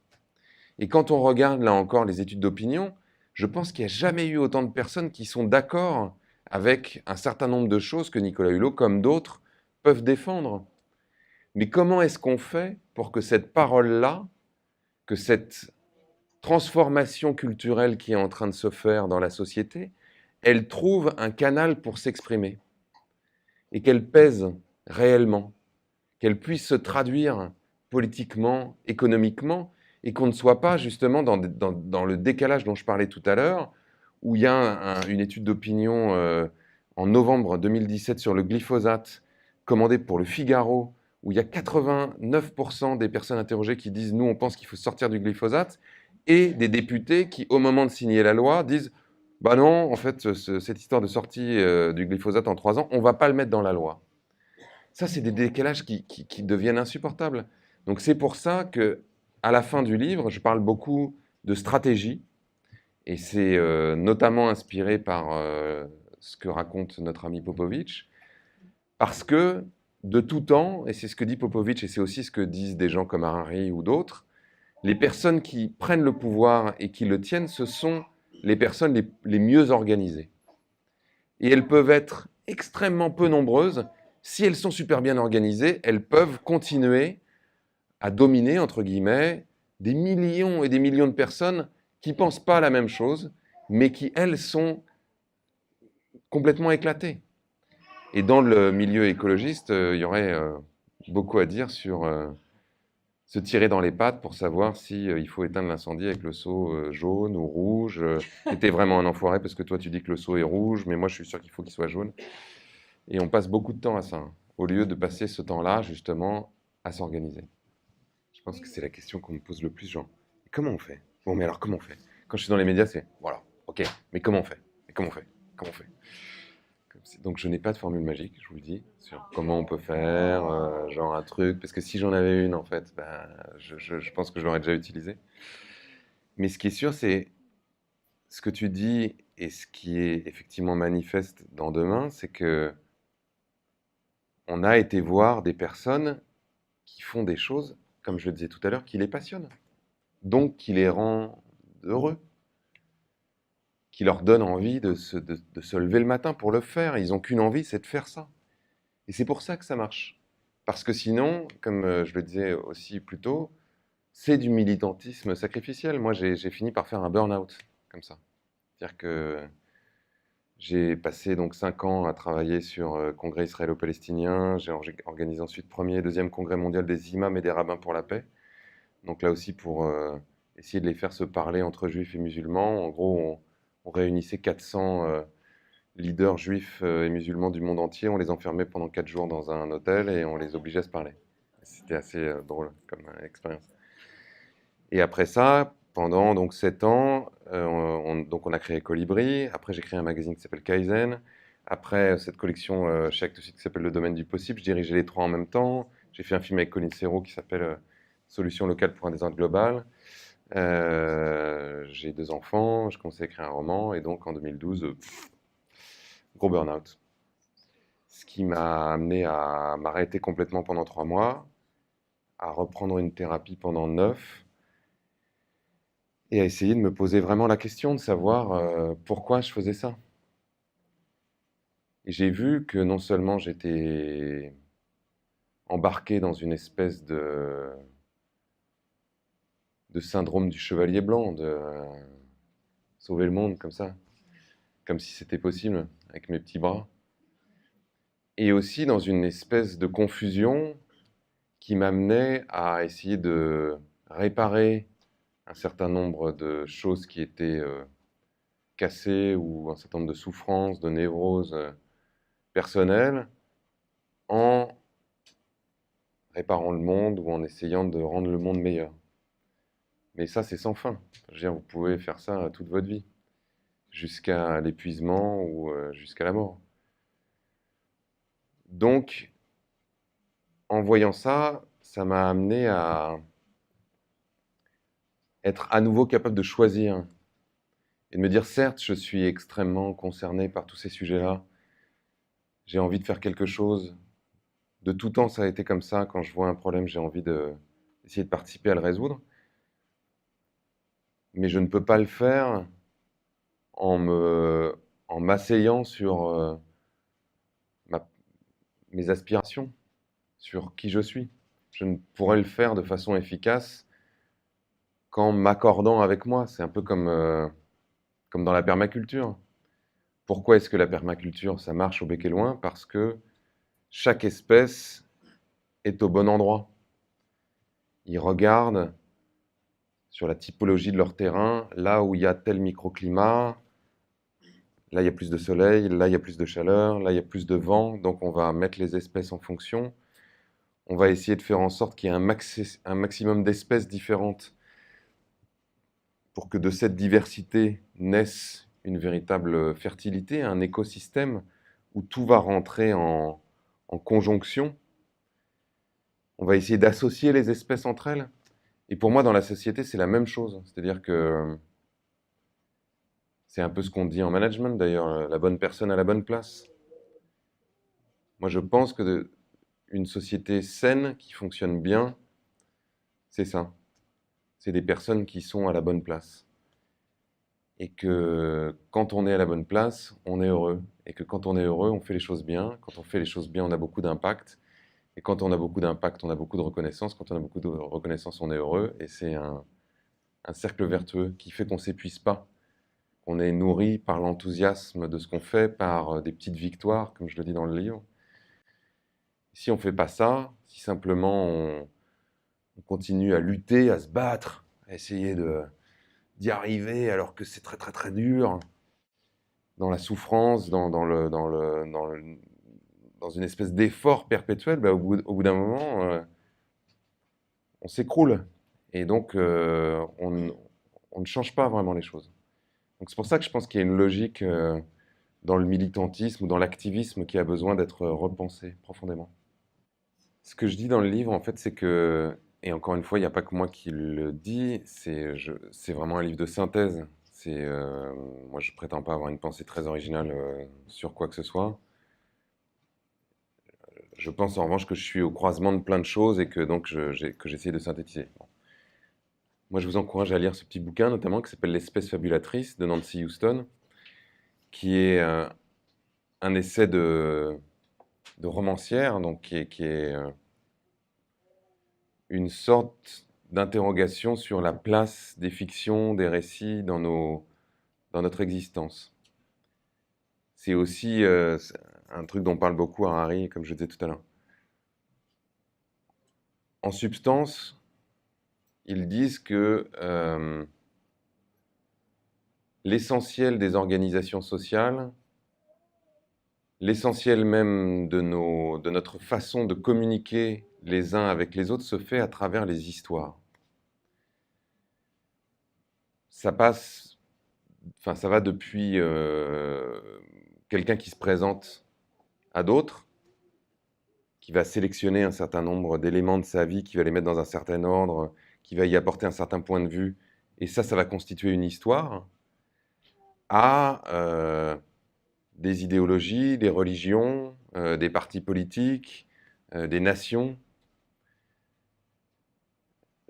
Et quand on regarde là encore les études d'opinion, je pense qu'il n'y a jamais eu autant de personnes qui sont d'accord avec un certain nombre de choses que Nicolas Hulot, comme d'autres, peuvent défendre. Mais comment est-ce qu'on fait pour que cette parole-là, que cette transformation culturelle qui est en train de se faire dans la société, elle trouve un canal pour s'exprimer et qu'elle pèse réellement, qu'elle puisse se traduire politiquement, économiquement, et qu'on ne soit pas justement dans le décalage dont je parlais tout à l'heure, où il y a une étude d'opinion en novembre 2017 sur le glyphosate, commandée pour le Figaro, où il y a 89% des personnes interrogées qui disent « nous, on pense qu'il faut sortir du glyphosate », et des députés qui, au moment de signer la loi, disent « bah non, en fait, cette histoire de sortie du glyphosate en 3 ans, on ne va pas le mettre dans la loi ». Ça, c'est des décalages qui deviennent insupportables. Donc c'est pour ça que, à la fin du livre, je parle beaucoup de stratégie, et c'est notamment inspiré par ce que raconte notre ami Popovic, parce que de tout temps, et c'est ce que dit Popovic, et c'est aussi ce que disent des gens comme Harari ou d'autres, les personnes qui prennent le pouvoir et qui le tiennent, ce sont les personnes les mieux organisées. Et elles peuvent être extrêmement peu nombreuses. Si elles sont super bien organisées, elles peuvent continuer à dominer, entre guillemets, des millions et des millions de personnes qui ne pensent pas la même chose, mais qui, elles, sont complètement éclatées. Et dans le milieu écologiste, il y aurait beaucoup à dire sur se tirer dans les pattes pour savoir si il faut éteindre l'incendie avec le seau jaune ou rouge. T'es vraiment un enfoiré parce que toi, tu dis que le seau est rouge, mais moi, je suis sûr qu'il faut qu'il soit jaune. Et on passe beaucoup de temps à ça, hein, au lieu de passer ce temps-là, justement, à s'organiser. Je pense que c'est la question qu'on me pose le plus, genre, comment on fait? Bon, mais alors, comment on fait? Quand je suis dans les médias, c'est, voilà, ok, mais comment on fait? Mais comment on fait? Comment on fait? Donc, je n'ai pas de formule magique, je vous le dis, sur comment on peut faire, genre un truc, parce que si j'en avais une, en fait, ben, je pense que je l'aurais déjà utilisée. Mais ce qui est sûr, c'est ce que tu dis et ce qui est effectivement manifeste dans Demain, c'est que on a été voir des personnes qui font des choses, comme je le disais tout à l'heure, qui les passionnent, donc qui les rend heureux, qui leur donnent envie de se lever le matin pour le faire. Ils n'ont qu'une envie, c'est de faire ça. Et c'est pour ça que ça marche. Parce que sinon, comme je le disais aussi plus tôt, c'est du militantisme sacrificiel. Moi, j'ai fini par faire un burn-out. comme ça. C'est-à-dire que j'ai passé donc 5 ans à travailler sur congrès israélo-palestinien. J'ai organisé ensuite premier et deuxième congrès mondial des imams et des rabbins pour la paix. Donc là aussi pour essayer de les faire se parler entre juifs et musulmans. En gros, on réunissait 400 leaders juifs et musulmans du monde entier. On les enfermait pendant 4 jours dans un hôtel et on les obligeait à se parler. C'était assez drôle comme expérience. Et après ça, pendant donc 7 ans, donc on a créé Colibri. Après, j'ai créé un magazine qui s'appelle Kaizen. Après, cette collection chez Actes qui s'appelle Le Domaine du Possible. Je dirigeais les trois en même temps. J'ai fait un film avec Colin Serrault qui s'appelle Solutions locales pour un désordre global. J'ai 2 enfants. Je commençais à écrire un roman. Et donc, en 2012, gros burn-out. Ce qui m'a amené à m'arrêter complètement pendant 3 mois, à reprendre une thérapie pendant 9 et à essayer de me poser vraiment la question de savoir pourquoi je faisais ça. Et j'ai vu que non seulement j'étais embarqué dans une espèce de syndrome du chevalier blanc, de sauver le monde comme ça, comme si c'était possible avec mes petits bras, et aussi dans une espèce de confusion qui m'amenait à essayer de réparer un certain nombre de choses qui étaient cassées ou un certain nombre de souffrances, de névroses personnelles en réparant le monde ou en essayant de rendre le monde meilleur. Mais ça, c'est sans fin. Je veux dire, vous pouvez faire ça toute votre vie, jusqu'à l'épuisement ou jusqu'à la mort. Donc, en voyant ça, ça m'a amené à être à nouveau capable de choisir et de me dire, certes, je suis extrêmement concerné par tous ces sujets-là. J'ai envie de faire quelque chose. De tout temps, ça a été comme ça. Quand je vois un problème, j'ai envie d'essayer de participer à le résoudre. Mais je ne peux pas le faire en m'asseyant sur ma- mes aspirations, sur qui je suis. Je ne pourrais le faire de façon efficace qu'en m'accordant avec moi. C'est un peu comme dans la permaculture. Pourquoi est-ce que la permaculture, ça marche au bec et loin? Parce que chaque espèce est au bon endroit. Ils regardent sur la typologie de leur terrain, là où il y a tel microclimat, là il y a plus de soleil, là il y a plus de chaleur, là il y a plus de vent, donc on va mettre les espèces en fonction. On va essayer de faire en sorte qu'il y ait un maximum d'espèces différentes pour que de cette diversité naisse une véritable fertilité, un écosystème où tout va rentrer en conjonction. On va essayer d'associer les espèces entre elles. Et pour moi, dans la société, c'est la même chose. C'est-à-dire que c'est un peu ce qu'on dit en management, d'ailleurs, la bonne personne à la bonne place. Moi, je pense que une société saine, qui fonctionne bien, c'est ça. C'est des personnes qui sont à la bonne place. Et que quand on est à la bonne place, on est heureux. Et que quand on est heureux, on fait les choses bien. Quand on fait les choses bien, on a beaucoup d'impact. Et quand on a beaucoup d'impact, on a beaucoup de reconnaissance. Quand on a beaucoup de reconnaissance, on est heureux. Et c'est un cercle vertueux qui fait qu'on ne s'épuise pas. On est nourri par l'enthousiasme de ce qu'on fait, par des petites victoires, comme je le dis dans le livre. Si on ne fait pas ça, si simplement on continue à lutter, à se battre, à essayer d'y arriver alors que c'est très très très dur, dans la souffrance, dans une espèce d'effort perpétuel, bah, au bout d'un moment, on s'écroule. Et donc, on ne change pas vraiment les choses. Donc c'est pour ça que je pense qu'il y a une logique dans le militantisme ou dans l'activisme qui a besoin d'être repensé profondément. Ce que je dis dans le livre, en fait, c'est que, et encore une fois, il n'y a pas que moi qui le dis, c'est vraiment un livre de synthèse. Moi, je prétends pas avoir une pensée très originale sur quoi que ce soit. Je pense en revanche que je suis au croisement de plein de choses et que donc que j'essaie de synthétiser. Bon. Moi, je vous encourage à lire ce petit bouquin, notamment qui s'appelle L'espèce fabulatrice de Nancy Houston, qui est un essai de romancière, donc qui est une sorte d'interrogation sur la place des fictions, des récits dans notre existence. C'est aussi un truc dont parle beaucoup Harari, comme je disais tout à l'heure. En substance, ils disent que l'essentiel des organisations sociales, l'essentiel même de notre façon de communiquer les uns avec les autres se fait à travers les histoires. Ça passe, enfin ça va depuis quelqu'un qui se présente à d'autres, qui va sélectionner un certain nombre d'éléments de sa vie, qui va les mettre dans un certain ordre, qui va y apporter un certain point de vue, et ça va constituer une histoire, à des idéologies, des religions, des partis politiques, des nations.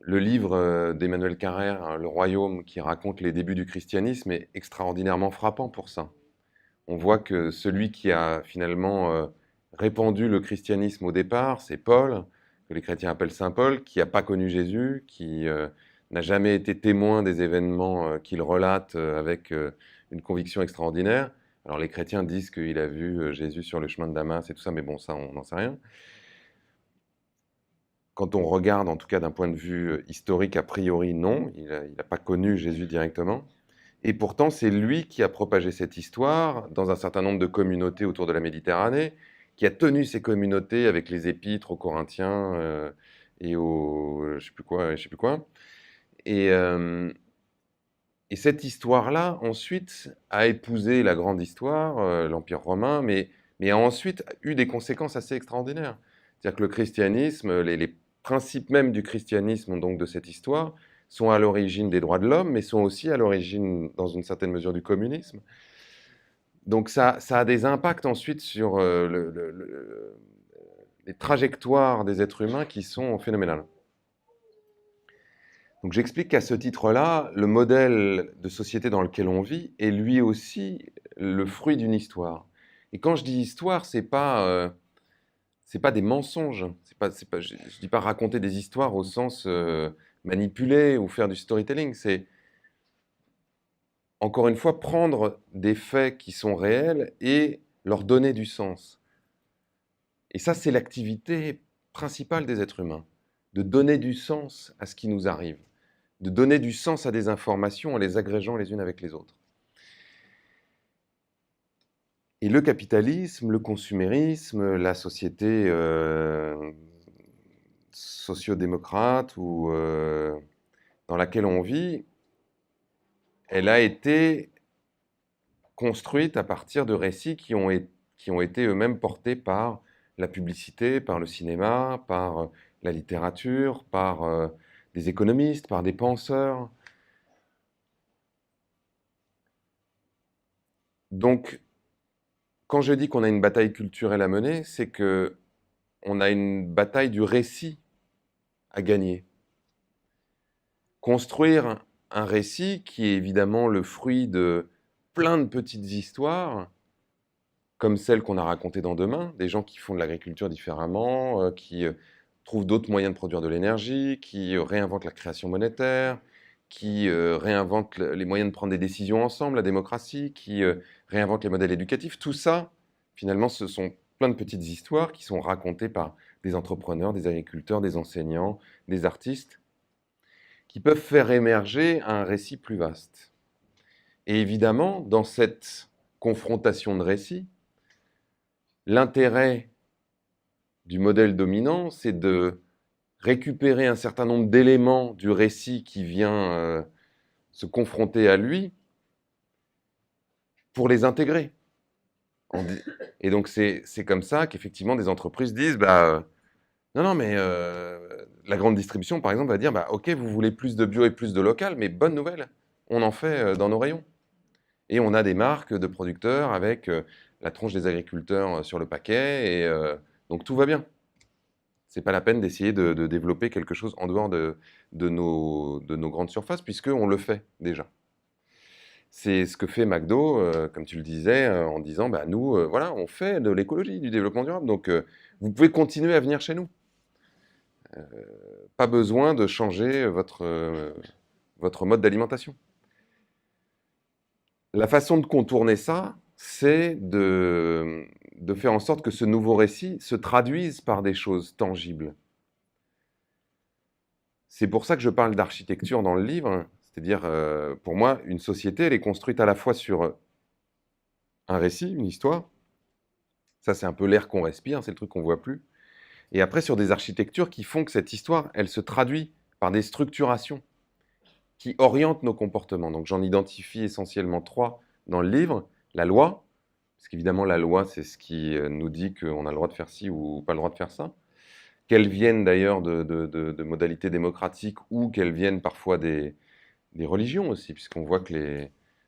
Le livre d'Emmanuel Carrère, Le Royaume, qui raconte les débuts du christianisme, est extraordinairement frappant pour ça. On voit que celui qui a finalement répandu le christianisme au départ, c'est Paul, que les chrétiens appellent Saint Paul, qui n'a pas connu Jésus, qui n'a jamais été témoin des événements qu'il relate avec une conviction extraordinaire. Alors les chrétiens disent qu'il a vu Jésus sur le chemin de Damas et tout ça, mais bon, ça, on n'en sait rien. Quand on regarde, en tout cas d'un point de vue historique, a priori, non, il n'a pas connu Jésus directement. Et pourtant, c'est lui qui a propagé cette histoire dans un certain nombre de communautés autour de la Méditerranée, qui a tenu ces communautés avec les épîtres aux Corinthiens et aux je sais plus quoi. Et cette histoire-là, ensuite, a épousé la grande histoire, l'Empire romain, mais a ensuite eu des conséquences assez extraordinaires. C'est-à-dire que le christianisme, les principes même du christianisme, donc de cette histoire, sont à l'origine des droits de l'homme, mais sont aussi à l'origine, dans une certaine mesure, du communisme. Donc ça a des impacts ensuite sur les trajectoires des êtres humains qui sont phénoménales. Donc j'explique qu'à ce titre-là, le modèle de société dans lequel on vit est lui aussi le fruit d'une histoire. Et quand je dis histoire, c'est pas des mensonges. Je dis pas raconter des histoires au sens manipuler ou faire du storytelling. C'est encore une fois prendre des faits qui sont réels et leur donner du sens. Et ça, c'est l'activité principale des êtres humains, de donner du sens à ce qui nous arrive, de donner du sens à des informations en les agrégeant les unes avec les autres. Et le capitalisme, le consumérisme, la société sociodémocrate ou dans laquelle on vit, elle a été construite à partir de récits qui ont été eux-mêmes portés par la publicité, par le cinéma, par la littérature, par des économistes, par des penseurs. Donc, quand je dis qu'on a une bataille culturelle à mener, c'est que on a une bataille du récit à gagner. Construire un récit qui est évidemment le fruit de plein de petites histoires, comme celle qu'on a racontée dans Demain, des gens qui font de l'agriculture différemment, qui trouvent d'autres moyens de produire de l'énergie, qui réinventent la création monétaire, qui réinventent les moyens de prendre des décisions ensemble, la démocratie, qui réinventent les modèles éducatifs. Tout ça, finalement, ce sont plein de petites histoires qui sont racontées par des entrepreneurs, des agriculteurs, des enseignants, des artistes, qui peuvent faire émerger un récit plus vaste. Et évidemment, dans cette confrontation de récits, l'intérêt du modèle dominant, c'est de récupérer un certain nombre d'éléments du récit qui vient se confronter à lui pour les intégrer. Et donc c'est comme ça qu'effectivement des entreprises disent non, mais la grande distribution, par exemple, va dire ok, vous voulez plus de bio et plus de local, mais bonne nouvelle, on en fait dans nos rayons. Et on a des marques de producteurs avec la tronche des agriculteurs sur le paquet, et donc tout va bien. C'est pas la peine d'essayer de développer quelque chose en dehors de nos grandes surfaces, puisqu'on le fait déjà. C'est ce que fait McDo, comme tu le disais, en disant nous, voilà, on fait de l'écologie, du développement durable, donc vous pouvez continuer à venir chez nous. Pas besoin de changer votre mode d'alimentation. La façon de contourner ça, c'est de faire en sorte que ce nouveau récit se traduise par des choses tangibles. C'est pour ça que je parle d'architecture dans le livre, c'est-à-dire, pour moi, une société, elle est construite à la fois sur un récit, une histoire, ça c'est un peu l'air qu'on respire, c'est le truc qu'on voit plus, et après sur des architectures qui font que cette histoire, elle se traduit par des structurations qui orientent nos comportements. Donc j'en identifie essentiellement trois dans le livre. La loi, parce qu'évidemment la loi, c'est ce qui nous dit qu'on a le droit de faire ci ou pas le droit de faire ça. Qu'elles viennent d'ailleurs de modalités démocratiques ou qu'elles viennent parfois des religions aussi, puisqu'on voit que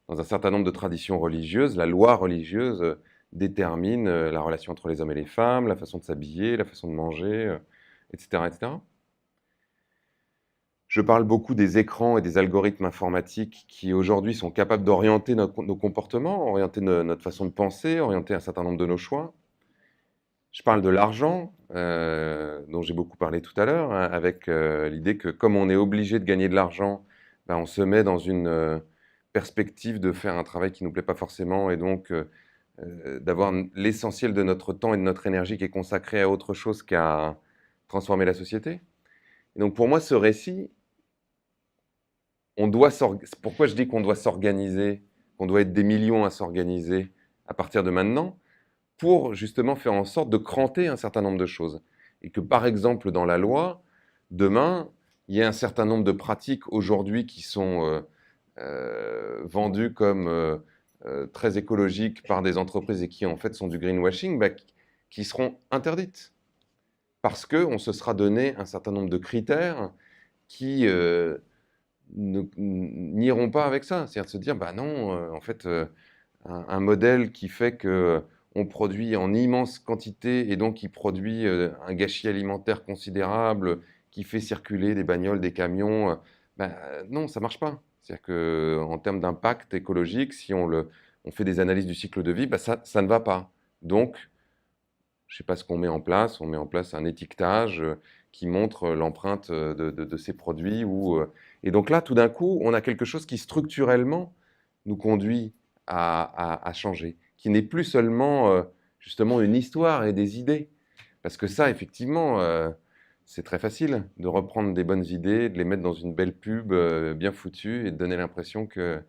dans un certain nombre de traditions religieuses, la loi religieuse détermine la relation entre les hommes et les femmes, la façon de s'habiller, la façon de manger, etc., etc. Je parle beaucoup des écrans et des algorithmes informatiques qui aujourd'hui sont capables d'orienter nos comportements, orienter notre façon de penser, orienter un certain nombre de nos choix. Je parle de l'argent, dont j'ai beaucoup parlé tout à l'heure, hein, avec l'idée que comme on est obligé de gagner de l'argent, ben, on se met dans une perspective de faire un travail qui ne nous plaît pas forcément et donc d'avoir l'essentiel de notre temps et de notre énergie qui est consacré à autre chose qu'à transformer la société. Et donc pour moi, ce récit, pourquoi je dis qu'on doit s'organiser, qu'on doit être des millions à s'organiser à partir de maintenant, pour justement faire en sorte de cranter un certain nombre de choses. Et que par exemple dans la loi, demain, il y a un certain nombre de pratiques aujourd'hui qui sont vendues comme très écologiques par des entreprises et qui en fait sont du greenwashing, bah, qui seront interdites. Parce qu'on se sera donné un certain nombre de critères qui n'iront pas avec ça. C'est-à-dire de se dire, bah non, en fait, un modèle qui fait que on produit en immense quantité et donc qui produit un gâchis alimentaire considérable, qui fait circuler des bagnoles, des camions, bah, non, ça marche pas. C'est-à-dire qu'en termes d'impact écologique, si on fait des analyses du cycle de vie, bah, ça ne va pas. Donc, je ne sais pas ce qu'on met en place. On met en place un étiquetage qui montre l'empreinte de ces produits. Et donc là, tout d'un coup, on a quelque chose qui structurellement nous conduit à changer, qui n'est plus seulement justement une histoire et des idées. Parce que ça, effectivement, c'est très facile de reprendre des bonnes idées, de les mettre dans une belle pub bien foutue et de donner l'impression que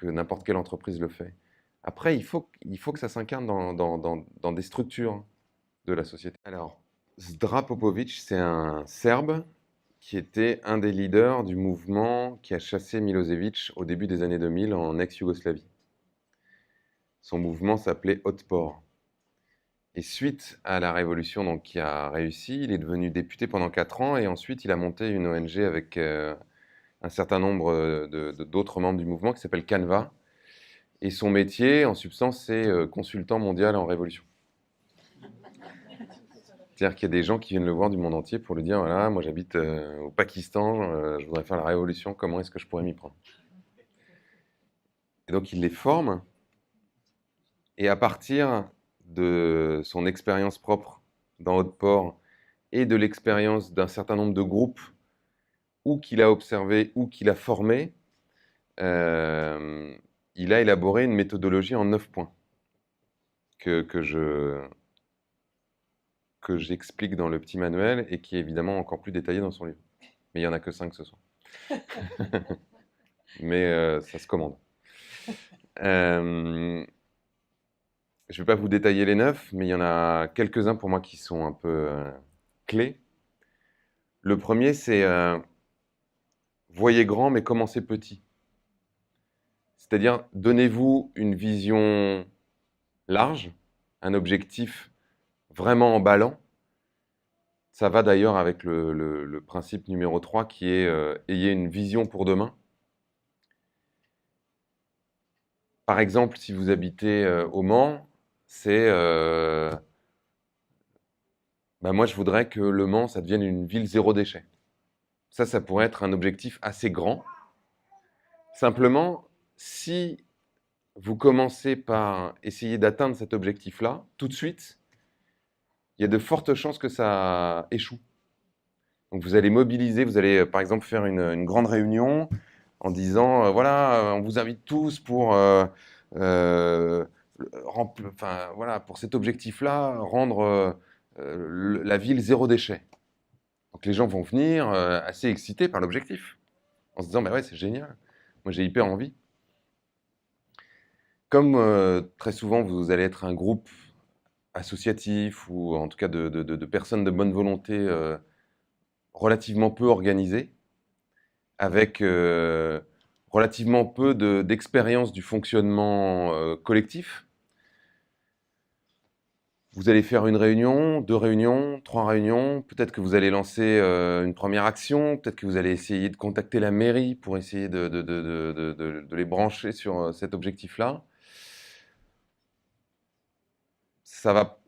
n'importe quelle entreprise le fait. Après, il faut que ça s'incarne dans des structures de la société. Alors, Zdra Popovic, c'est un Serbe qui était un des leaders du mouvement qui a chassé Milosevic au début des années 2000 en ex-Yougoslavie. Son mouvement s'appelait Otpor. Et suite à la révolution donc, qui a réussi, il est devenu député pendant 4 ans et ensuite il a monté une ONG avec un certain nombre d'autres membres du mouvement qui s'appelle Canva. Et son métier, en substance, c'est consultant mondial en révolution. C'est-à-dire qu'il y a des gens qui viennent le voir du monde entier pour lui dire, voilà, moi j'habite au Pakistan, je voudrais faire la révolution, comment est-ce que je pourrais m'y prendre? Et donc il les forme, et à partir de son expérience propre dans Haute-Port et de l'expérience d'un certain nombre de groupes ou qu'il a observé ou qu'il a formé, il a élaboré une méthodologie en 9 points que j'explique dans le petit manuel et qui est évidemment encore plus détaillé dans son livre. Mais il n'y en a que 5 ce soir. Mais ça se commande. Je ne vais pas vous détailler les 9, mais il y en a quelques-uns pour moi qui sont un peu clés. Le premier, c'est voyez grand, mais commencez petit. C'est-à-dire, donnez-vous une vision large, un objectif vraiment emballant. Ça va d'ailleurs avec le principe numéro 3 qui est ayez une vision pour demain. Par exemple, si vous habitez au Mans, c'est moi je voudrais que Le Mans, ça devienne une ville zéro déchet. Ça pourrait être un objectif assez grand. Simplement, si vous commencez par essayer d'atteindre cet objectif-là, tout de suite, il y a de fortes chances que ça échoue. Donc vous allez mobiliser, vous allez par exemple faire une grande réunion, en disant, voilà, on vous invite tous pour, enfin, voilà, pour cet objectif-là, rendre la ville zéro déchet. Donc les gens vont venir assez excités par l'objectif, en se disant, bah ouais, c'est génial, moi j'ai hyper envie. Comme très souvent vous allez être un groupe associatif ou en tout cas de personnes de bonne volonté relativement peu organisées, avec relativement peu d'expérience du fonctionnement collectif. Vous allez faire une réunion, 2 réunions, 3 réunions, peut-être que vous allez lancer une première action, peut-être que vous allez essayer de contacter la mairie pour essayer de les brancher sur cet objectif-là. Ça va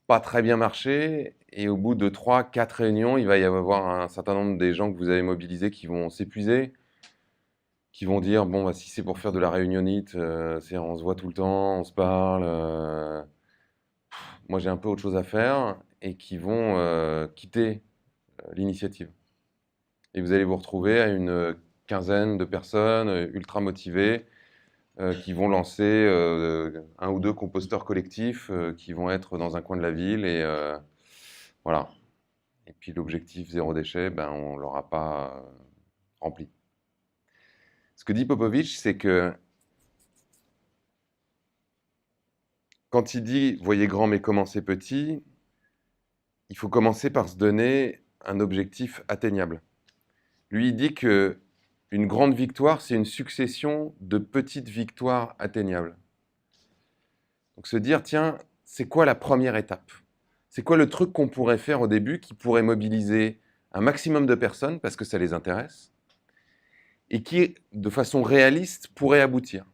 pas très bien marcher et au bout de 3, 4 réunions, il va y avoir un certain nombre des gens que vous avez mobilisés qui vont s'épuiser, qui vont dire bon bah si c'est pour faire de la réunionnite, on se voit tout le temps, on se parle, moi j'ai un peu autre chose à faire et qui vont quitter l'initiative. Et vous allez vous retrouver à une quinzaine de personnes ultra motivées qui vont lancer un ou deux composteurs collectifs qui vont être dans un coin de la ville et voilà. Et puis l'objectif zéro déchet, ben, on ne l'aura pas rempli. Ce que dit Popovic, c'est que quand il dit voyez grand mais commencez petit, il faut commencer par se donner un objectif atteignable. Lui, il dit que une grande victoire, c'est une succession de petites victoires atteignables. Donc se dire, tiens, c'est quoi la première étape? C'est quoi le truc qu'on pourrait faire au début qui pourrait mobiliser un maximum de personnes parce que ça les intéresse et qui, de façon réaliste, pourrait aboutir?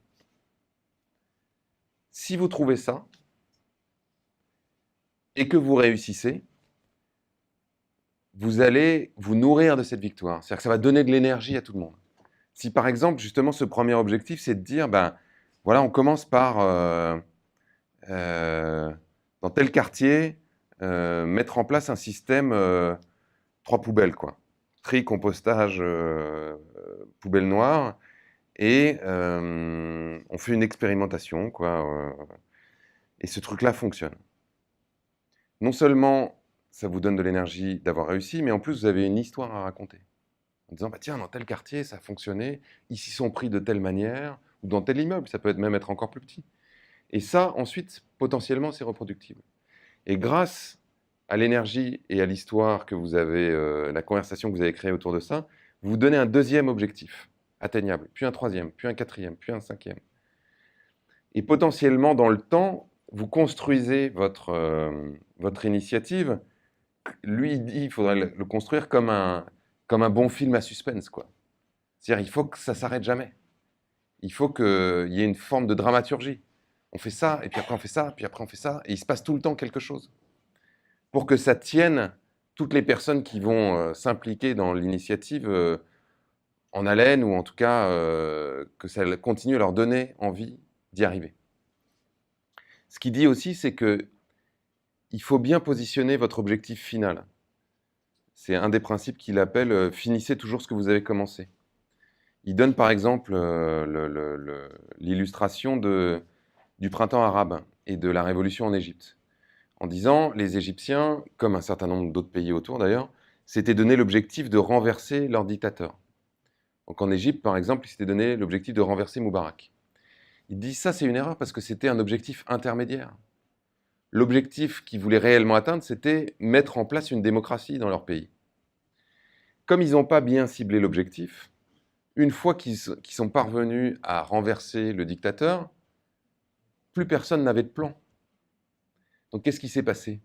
Si vous trouvez ça et que vous réussissez, vous allez vous nourrir de cette victoire. C'est-à-dire que ça va donner de l'énergie à tout le monde. Si par exemple, justement, ce premier objectif, c'est de dire, ben voilà, on commence par, dans tel quartier, mettre en place un système 3 poubelles, quoi. Tri, compostage, poubelle noire, et on fait une expérimentation, quoi. Et ce truc-là fonctionne. Non seulement ça vous donne de l'énergie d'avoir réussi, mais en plus vous avez une histoire à raconter. En disant, bah tiens, dans tel quartier, ça a fonctionné, ils s'y sont pris de telle manière, ou dans tel immeuble, ça peut même être encore plus petit. Et ça, ensuite, potentiellement, c'est reproductible. Et grâce à l'énergie et à l'histoire que vous avez, la conversation que vous avez créée autour de ça, vous vous donnez un deuxième objectif atteignable, puis un troisième, puis un quatrième, puis un cinquième. Et potentiellement, dans le temps, vous construisez votre initiative. Lui, il dit qu'il faudrait le construire comme un bon film à suspense, quoi. C'est-à-dire, il faut que ça s'arrête jamais. Il faut qu'il y ait une forme de dramaturgie. On fait ça, et puis après on fait ça, puis après on fait ça, et il se passe tout le temps quelque chose. Pour que ça tienne toutes les personnes qui vont s'impliquer dans l'initiative en haleine, ou en tout cas que ça continue à leur donner envie d'y arriver. Ce qu'il dit aussi, c'est que il faut bien positionner votre objectif final. C'est un des principes qu'il appelle finissez toujours ce que vous avez commencé. Il donne par exemple l'illustration du printemps arabe et de la révolution en Égypte, en disant les Égyptiens, comme un certain nombre d'autres pays autour d'ailleurs, s'étaient donné l'objectif de renverser leur dictateur. Donc en Égypte, par exemple, ils s'étaient donné l'objectif de renverser Moubarak. Il dit ça, c'est une erreur parce que c'était un objectif intermédiaire. L'objectif qu'ils voulaient réellement atteindre, c'était mettre en place une démocratie dans leur pays. Comme ils n'ont pas bien ciblé l'objectif, une fois qu'ils sont parvenus à renverser le dictateur, plus personne n'avait de plan. Donc qu'est-ce qui s'est passé?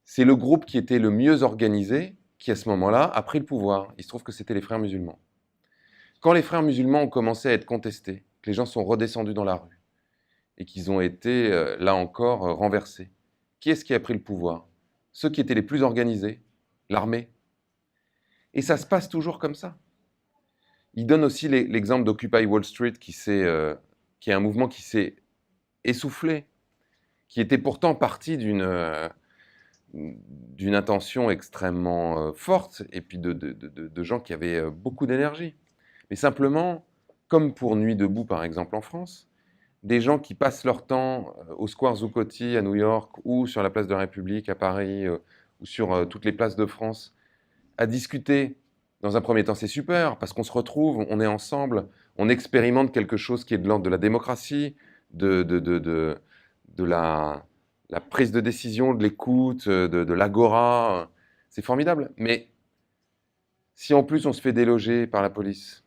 C'est le groupe qui était le mieux organisé qui, à ce moment-là, a pris le pouvoir. Il se trouve que c'était les frères musulmans. Quand les frères musulmans ont commencé à être contestés, que les gens sont redescendus dans la rue, et qu'ils ont été, là encore, renversés, qui est-ce qui a pris le pouvoir? Ceux qui étaient les plus organisés, l'armée. Et ça se passe toujours comme ça. Il donne aussi l'exemple d'Occupy Wall Street, qui est un mouvement qui s'est essoufflé, qui était pourtant parti d'une intention extrêmement forte, et puis de gens qui avaient beaucoup d'énergie. Mais simplement, comme pour Nuit debout par exemple en France, des gens qui passent leur temps au Square Zuccotti à New York ou sur la place de la République à Paris ou sur toutes les places de France à discuter. Dans un premier temps, c'est super parce qu'on se retrouve, on est ensemble, on expérimente quelque chose qui est de l'ordre de la démocratie, de la prise de décision, de l'écoute, de l'agora. C'est formidable. Mais si en plus on se fait déloger par la police,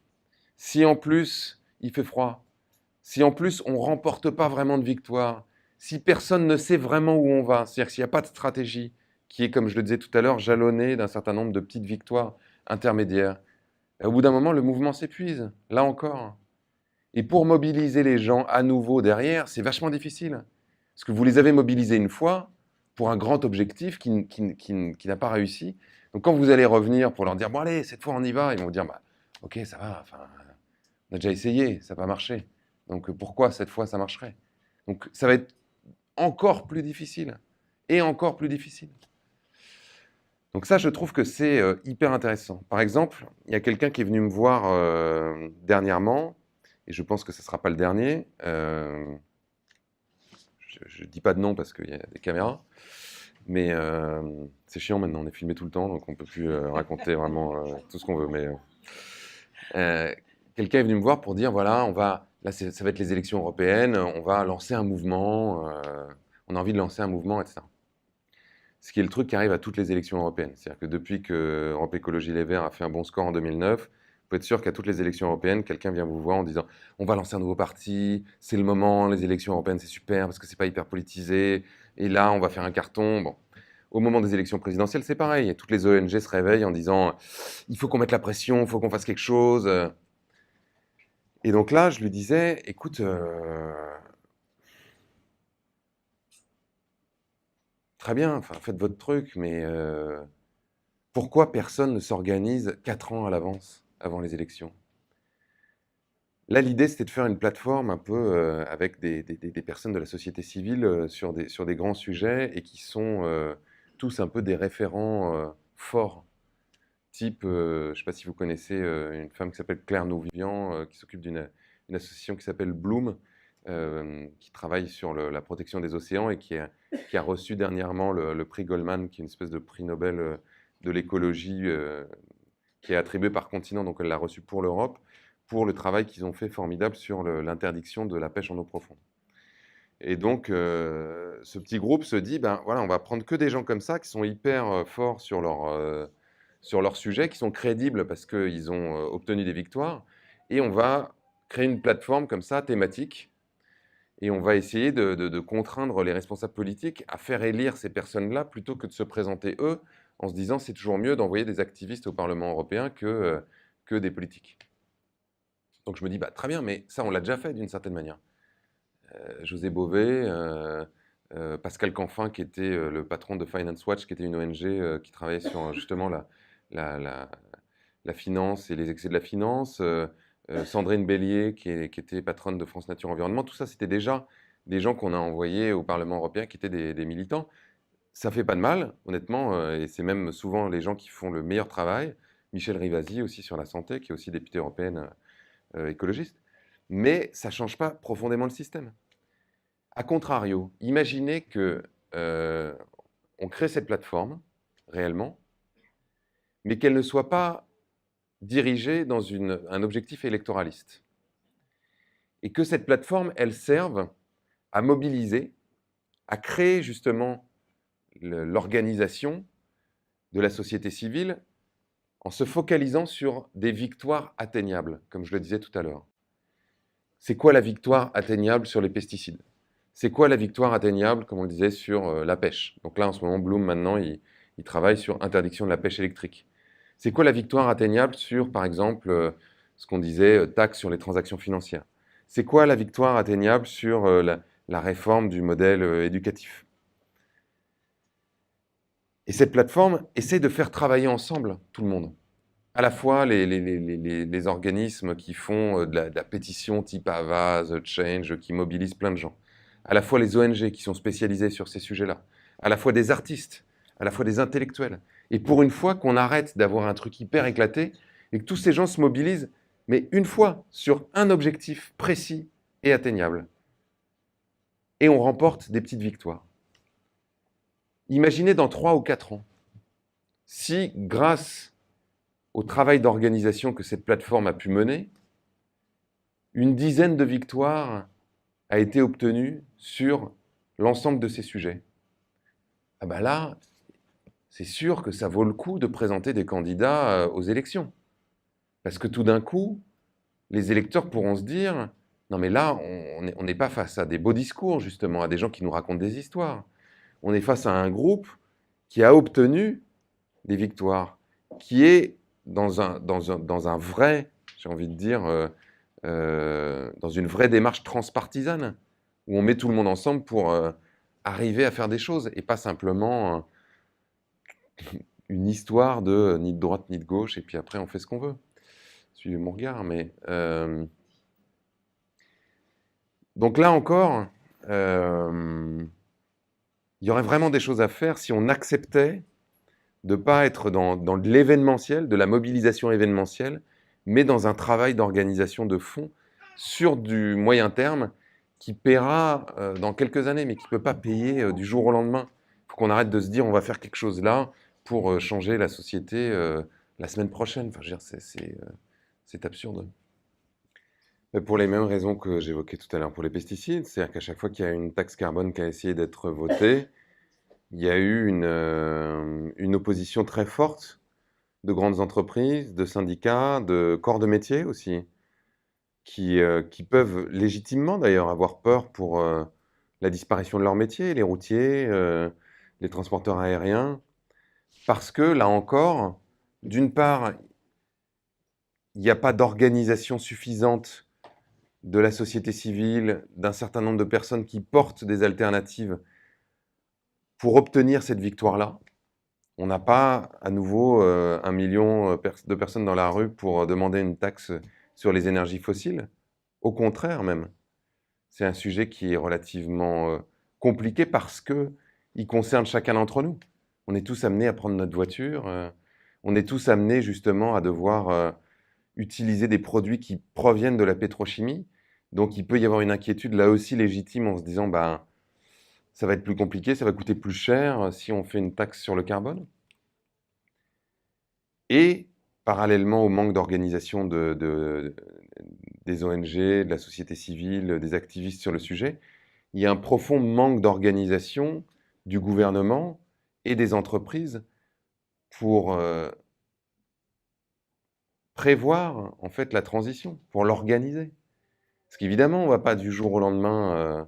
si en plus il fait froid, si en plus on ne remporte pas vraiment de victoire, si personne ne sait vraiment où on va, c'est-à-dire s'il n'y a pas de stratégie qui est, comme je le disais tout à l'heure, jalonnée d'un certain nombre de petites victoires intermédiaires, au bout d'un moment, le mouvement s'épuise, là encore. Et pour mobiliser les gens à nouveau derrière, c'est vachement difficile. Parce que vous les avez mobilisés une fois pour un grand objectif qui n'a pas réussi. Donc quand vous allez revenir pour leur dire, bon allez, cette fois on y va, ils vont vous dire, bah, ok, ça va, enfin, on a déjà essayé, ça n'a pas marché. Donc pourquoi cette fois ça marcherait? Donc ça va être encore plus difficile. Et encore plus difficile. Donc ça, je trouve que c'est hyper intéressant. Par exemple, il y a quelqu'un qui est venu me voir dernièrement, et je pense que ce ne sera pas le dernier. Je ne dis pas de nom parce qu'il y a des caméras, mais c'est chiant maintenant, on est filmé tout le temps, donc on ne peut plus raconter vraiment tout ce qu'on veut. Mais quelqu'un est venu me voir pour dire, voilà, là ça va être les élections européennes, on va lancer un mouvement, on a envie de lancer un mouvement, etc. Ce qui est le truc qui arrive à toutes les élections européennes. C'est-à-dire que depuis que Europe Écologie Les Verts a fait un bon score en 2009, vous pouvez être sûr qu'à toutes les élections européennes, quelqu'un vient vous voir en disant « On va lancer un nouveau parti, c'est le moment, les élections européennes, c'est super parce que c'est pas hyper politisé, et là, on va faire un carton. » Bon. Au moment des élections présidentielles, c'est pareil. Toutes les ONG se réveillent en disant « Il faut qu'on mette la pression, il faut qu'on fasse quelque chose. » Et donc là, je lui disais « Écoute, très bien, enfin, faites votre truc, mais pourquoi personne ne s'organise 4 ans à l'avance, avant les élections? Là, l'idée, c'était de faire une plateforme un peu avec des personnes de la société civile sur des grands sujets et qui sont tous un peu des référents forts. Type, je ne sais pas si vous connaissez une femme qui s'appelle Claire Nouvian, qui s'occupe d'une association qui s'appelle Bloom, qui travaille sur la protection des océans et qui a reçu dernièrement le prix Goldman, qui est une espèce de prix Nobel de l'écologie qui est attribué par continent, donc elle l'a reçu pour l'Europe, pour le travail qu'ils ont fait formidable sur l'interdiction de la pêche en eau profonde. Et donc, ce petit groupe se dit, ben voilà, on va prendre que des gens comme ça, qui sont hyper forts sur leur sujet, qui sont crédibles parce qu'ils ont obtenu des victoires, et on va créer une plateforme comme ça, thématique, et on va essayer de contraindre les responsables politiques à faire élire ces personnes-là plutôt que de se présenter eux en se disant c'est toujours mieux d'envoyer des activistes au Parlement européen que des politiques. Donc je me dis, bah, très bien, mais ça on l'a déjà fait d'une certaine manière. José Bové, Pascal Canfin, qui était le patron de Finance Watch, qui était une ONG qui travaillait sur justement la finance et les excès de la finance, Sandrine Bélier, qui était patronne de France Nature Environnement, tout ça, c'était déjà des gens qu'on a envoyés au Parlement européen qui étaient des militants. Ça fait pas de mal, honnêtement, et c'est même souvent les gens qui font le meilleur travail. Michel Rivasi aussi sur la santé, qui est aussi députée européenne écologiste. Mais ça ne change pas profondément le système. A contrario, imaginez que on crée cette plateforme, réellement, mais qu'elle ne soit pas dirigée dans un objectif électoraliste. Et que cette plateforme, elle serve à mobiliser, à créer justement l'organisation de la société civile en se focalisant sur des victoires atteignables, comme je le disais tout à l'heure. C'est quoi la victoire atteignable sur les pesticides? C'est quoi la victoire atteignable, comme on le disait, sur la pêche? Donc là, en ce moment, Bloom, maintenant, il travaille sur interdiction de la pêche électrique. C'est quoi la victoire atteignable sur, par exemple, ce qu'on disait, taxe sur les transactions financières? C'est quoi la victoire atteignable sur la réforme du modèle éducatif? Et cette plateforme essaie de faire travailler ensemble tout le monde. À la fois les organismes qui font de la pétition type Avaz, Change, qui mobilisent plein de gens. À la fois les ONG qui sont spécialisées sur ces sujets-là. À la fois des artistes, à la fois des intellectuels. Et pour une fois qu'on arrête d'avoir un truc hyper éclaté et que tous ces gens se mobilisent mais une fois sur un objectif précis et atteignable. Et on remporte des petites victoires. Imaginez dans 3 ou 4 ans, si grâce au travail d'organisation que cette plateforme a pu mener, une dizaine de victoires a été obtenue sur l'ensemble de ces sujets. Ah ben là, c'est sûr que ça vaut le coup de présenter des candidats aux élections. Parce que tout d'un coup, les électeurs pourront se dire, non mais là, on n'est pas face à des beaux discours, justement, à des gens qui nous racontent des histoires. On est face à un groupe qui a obtenu des victoires, qui est dans un vrai, j'ai envie de dire, dans une vraie démarche transpartisane, où on met tout le monde ensemble pour arriver à faire des choses, et pas simplement une histoire de ni de droite ni de gauche, et puis après on fait ce qu'on veut. Suivez mon regard, mais... Donc là encore, il y aurait vraiment des choses à faire si on acceptait de ne pas être dans de l'événementiel, de la mobilisation événementielle, mais dans un travail d'organisation de fond sur du moyen terme qui paiera dans quelques années, mais qui ne peut pas payer du jour au lendemain. Il faut qu'on arrête de se dire on va faire quelque chose là pour changer la société la semaine prochaine. Enfin, je veux dire, c'est absurde. Pour les mêmes raisons que j'évoquais tout à l'heure pour les pesticides, c'est-à-dire qu'à chaque fois qu'il y a une taxe carbone qui a essayé d'être votée, il y a eu une opposition très forte de grandes entreprises, de syndicats, de corps de métier aussi, qui peuvent légitimement d'ailleurs avoir peur pour la disparition de leur métier, les routiers, les transporteurs aériens, parce que là encore, d'une part, il n'y a pas d'organisation suffisante de la société civile, d'un certain nombre de personnes qui portent des alternatives pour obtenir cette victoire-là. On n'a pas à nouveau 1 million de personnes dans la rue pour demander une taxe sur les énergies fossiles. Au contraire même, c'est un sujet qui est relativement compliqué parce qu'il concerne chacun d'entre nous. On est tous amenés à prendre notre voiture, on est tous amenés justement à devoir utiliser des produits qui proviennent de la pétrochimie. Donc il peut y avoir une inquiétude là aussi légitime en se disant bah, ça va être plus compliqué, ça va coûter plus cher si on fait une taxe sur le carbone. Et parallèlement au manque d'organisation des ONG, de la société civile, des activistes sur le sujet, il y a un profond manque d'organisation du gouvernement et des entreprises pour prévoir en fait la transition, pour l'organiser. Parce qu'évidemment, on ne va pas du jour au lendemain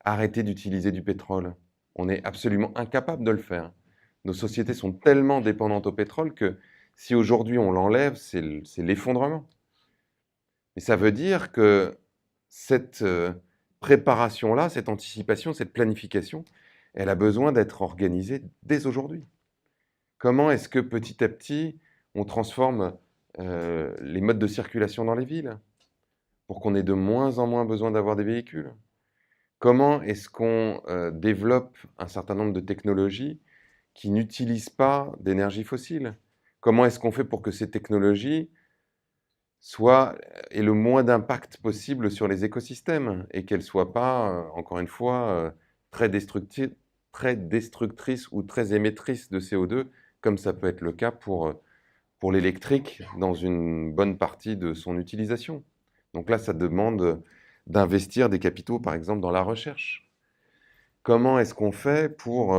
arrêter d'utiliser du pétrole. On est absolument incapable de le faire. Nos sociétés sont tellement dépendantes au pétrole que si aujourd'hui on l'enlève, c'est l'effondrement. Mais ça veut dire que cette préparation-là, cette anticipation, cette planification, elle a besoin d'être organisée dès aujourd'hui. Comment est-ce que petit à petit, on transforme les modes de circulation dans les villes pour qu'on ait de moins en moins besoin d'avoir des véhicules? Comment est-ce qu'on développe un certain nombre de technologies qui n'utilisent pas d'énergie fossile? Comment est-ce qu'on fait pour que ces technologies aient le moins d'impact possible sur les écosystèmes et qu'elles ne soient pas, encore une fois, très destructrices ou très émettrices de CO2, comme ça peut être le cas pour l'électrique dans une bonne partie de son utilisation. Donc là, ça demande d'investir des capitaux, par exemple, dans la recherche. Comment est-ce qu'on fait pour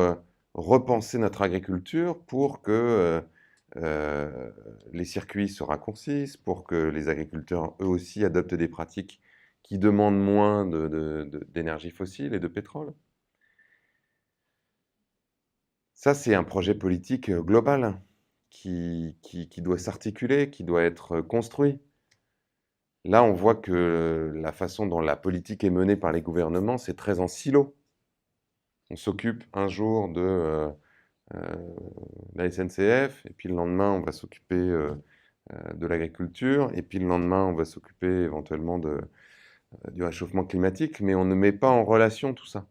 repenser notre agriculture pour que les circuits se raccourcissent, pour que les agriculteurs, eux aussi, adoptent des pratiques qui demandent moins d'énergie fossile et de pétrole? Ça, c'est un projet politique global qui doit s'articuler, qui doit être construit. Là, on voit que la façon dont la politique est menée par les gouvernements, c'est très en silo. On s'occupe un jour de la SNCF, et puis le lendemain, on va s'occuper de l'agriculture, et puis le lendemain, on va s'occuper éventuellement du réchauffement climatique, mais on ne met pas en relation tout ça.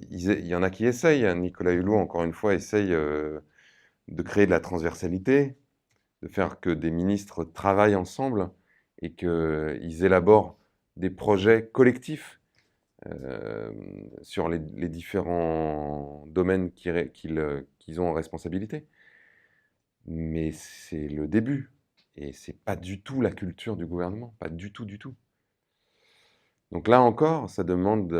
Il y en a qui essayent. Nicolas Hulot, encore une fois, essaye de créer de la transversalité. de faire que des ministres travaillent ensemble et qu'ils élaborent des projets collectifs sur les différents domaines qu'ils ont en responsabilité. Mais c'est le début. Et c'est pas du tout la culture du gouvernement. Pas du tout, du tout. Donc là encore, ça demande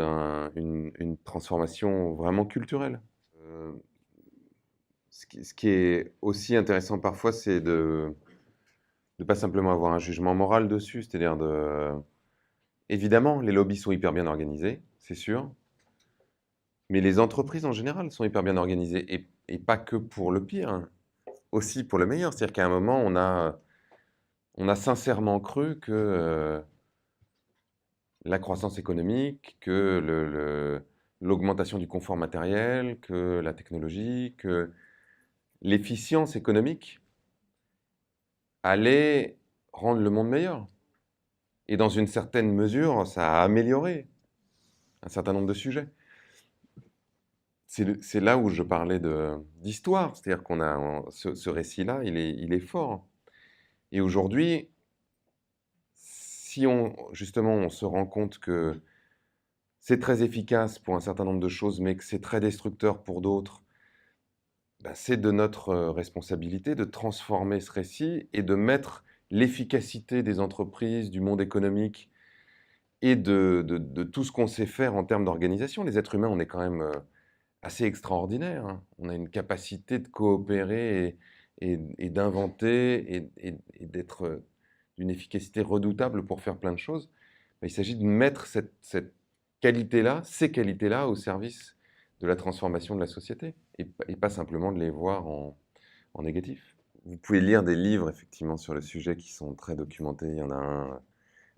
une transformation vraiment culturelle. Euh, ce qui est aussi intéressant parfois, c'est de ne pas simplement avoir un jugement moral dessus. C'est-à-dire de... Évidemment, les lobbies sont hyper bien organisés, c'est sûr. Mais les entreprises en général sont hyper bien organisées. Et pas que pour le pire, hein, aussi pour le meilleur. C'est-à-dire qu'à un moment, on a sincèrement cru que la croissance économique, que l'augmentation du confort matériel, que la technologie, que l'efficience économique allait rendre le monde meilleur. Et dans une certaine mesure, ça a amélioré un certain nombre de sujets. C'est là où je parlais d'histoire, c'est-à-dire qu'on a ce récit-là, il est fort. Et aujourd'hui, si justement on se rend compte que c'est très efficace pour un certain nombre de choses, mais que c'est très destructeur pour d'autres, ben, c'est de notre responsabilité de transformer ce récit et de mettre l'efficacité des entreprises, du monde économique et de tout ce qu'on sait faire en termes d'organisation. Les êtres humains, on est quand même assez extraordinaires, hein. On a une capacité de coopérer et d'inventer et d'être d'une efficacité redoutable pour faire plein de choses. Mais il s'agit de mettre cette qualité-là, ces qualités-là, au service de la transformation de la société et pas simplement de les voir en négatif. Vous pouvez lire des livres, effectivement, sur le sujet qui sont très documentés. Il y en a un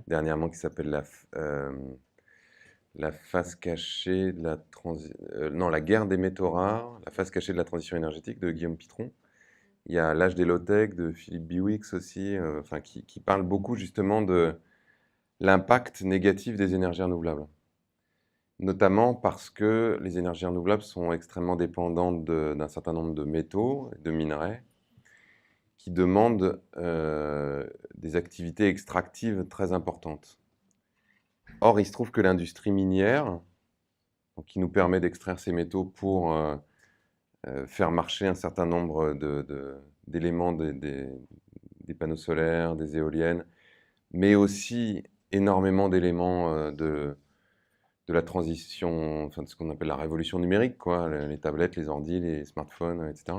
dernièrement qui s'appelle la face cachée de non, la guerre des métaux rares, la face cachée de la transition énergétique de Guillaume Pitron. Il y a L'âge des low-tech de Philippe Biwix aussi, enfin, qui parle beaucoup justement de l'impact négatif des énergies renouvelables. Notamment parce que les énergies renouvelables sont extrêmement dépendantes d'un certain nombre de métaux, de minerais, qui demandent des activités extractives très importantes. Or, il se trouve que l'industrie minière, donc, qui nous permet d'extraire ces métaux pour faire marcher un certain nombre d'éléments des panneaux solaires, des éoliennes, mais aussi énormément d'éléments de la transition, enfin de ce qu'on appelle la révolution numérique, quoi, les tablettes, les ordi, les smartphones, etc.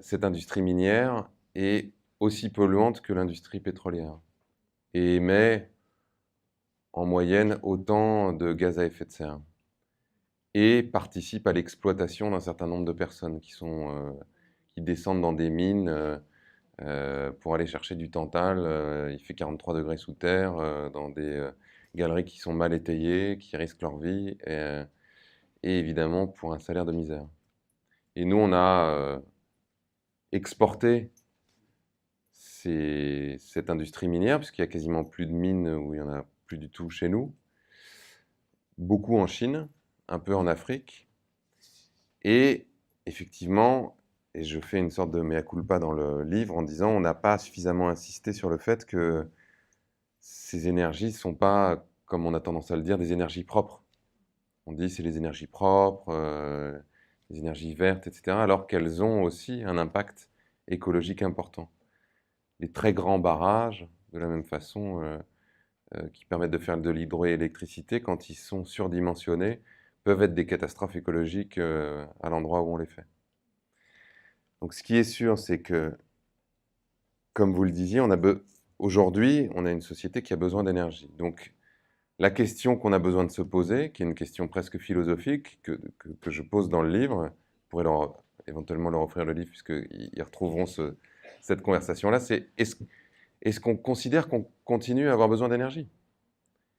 Cette industrie minière est aussi polluante que l'industrie pétrolière et émet en moyenne autant de gaz à effet de serre et participe à l'exploitation d'un certain nombre de personnes qui descendent dans des mines pour aller chercher du tantal. Il fait 43 degrés sous terre, dans des galeries qui sont mal étayées, qui risquent leur vie, et évidemment pour un salaire de misère. Et nous, on a exporté cette industrie minière, puisqu'il y a quasiment plus de mines où il n'y en a plus du tout chez nous, beaucoup en Chine, un peu en Afrique, et effectivement, et je fais une sorte de mea culpa dans le livre en disant on n'a pas suffisamment insisté sur le fait que ces énergies ne sont pas, comme on a tendance à le dire, des énergies propres. On dit c'est les énergies propres, les énergies vertes, etc., alors qu'elles ont aussi un impact écologique important. Les très grands barrages, de la même façon, qui permettent de faire de l'hydroélectricité, quand ils sont surdimensionnés, peuvent être des catastrophes écologiques à l'endroit où on les fait. Donc ce qui est sûr, c'est que, comme vous le disiez, aujourd'hui, on a une société qui a besoin d'énergie. Donc la question qu'on a besoin de se poser, qui est une question presque philosophique, que je pose dans le livre, je pourrais éventuellement leur offrir le livre, puisqu'ils retrouveront cette conversation-là, c'est est-ce qu'on considère qu'on continue à avoir besoin d'énergie?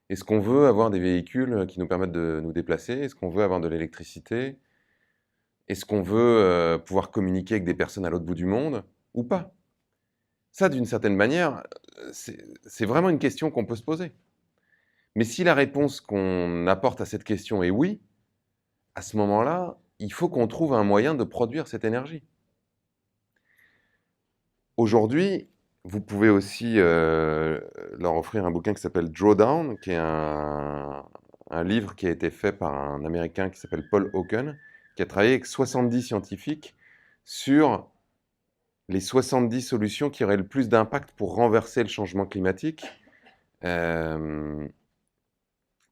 Est-ce qu'on veut avoir des véhicules qui nous permettent de nous déplacer? Est-ce qu'on veut avoir de l'électricité? Est-ce qu'on veut pouvoir communiquer avec des personnes à l'autre bout du monde ou pas? Ça, d'une certaine manière, c'est vraiment une question qu'on peut se poser. Mais si la réponse qu'on apporte à cette question est oui, à ce moment-là, il faut qu'on trouve un moyen de produire cette énergie. Aujourd'hui, vous pouvez aussi leur offrir un bouquin qui s'appelle Drawdown, qui est un livre qui a été fait par un Américain qui s'appelle Paul Hawken, qui a travaillé avec 70 scientifiques sur les 70 solutions qui auraient le plus d'impact pour renverser le changement climatique, en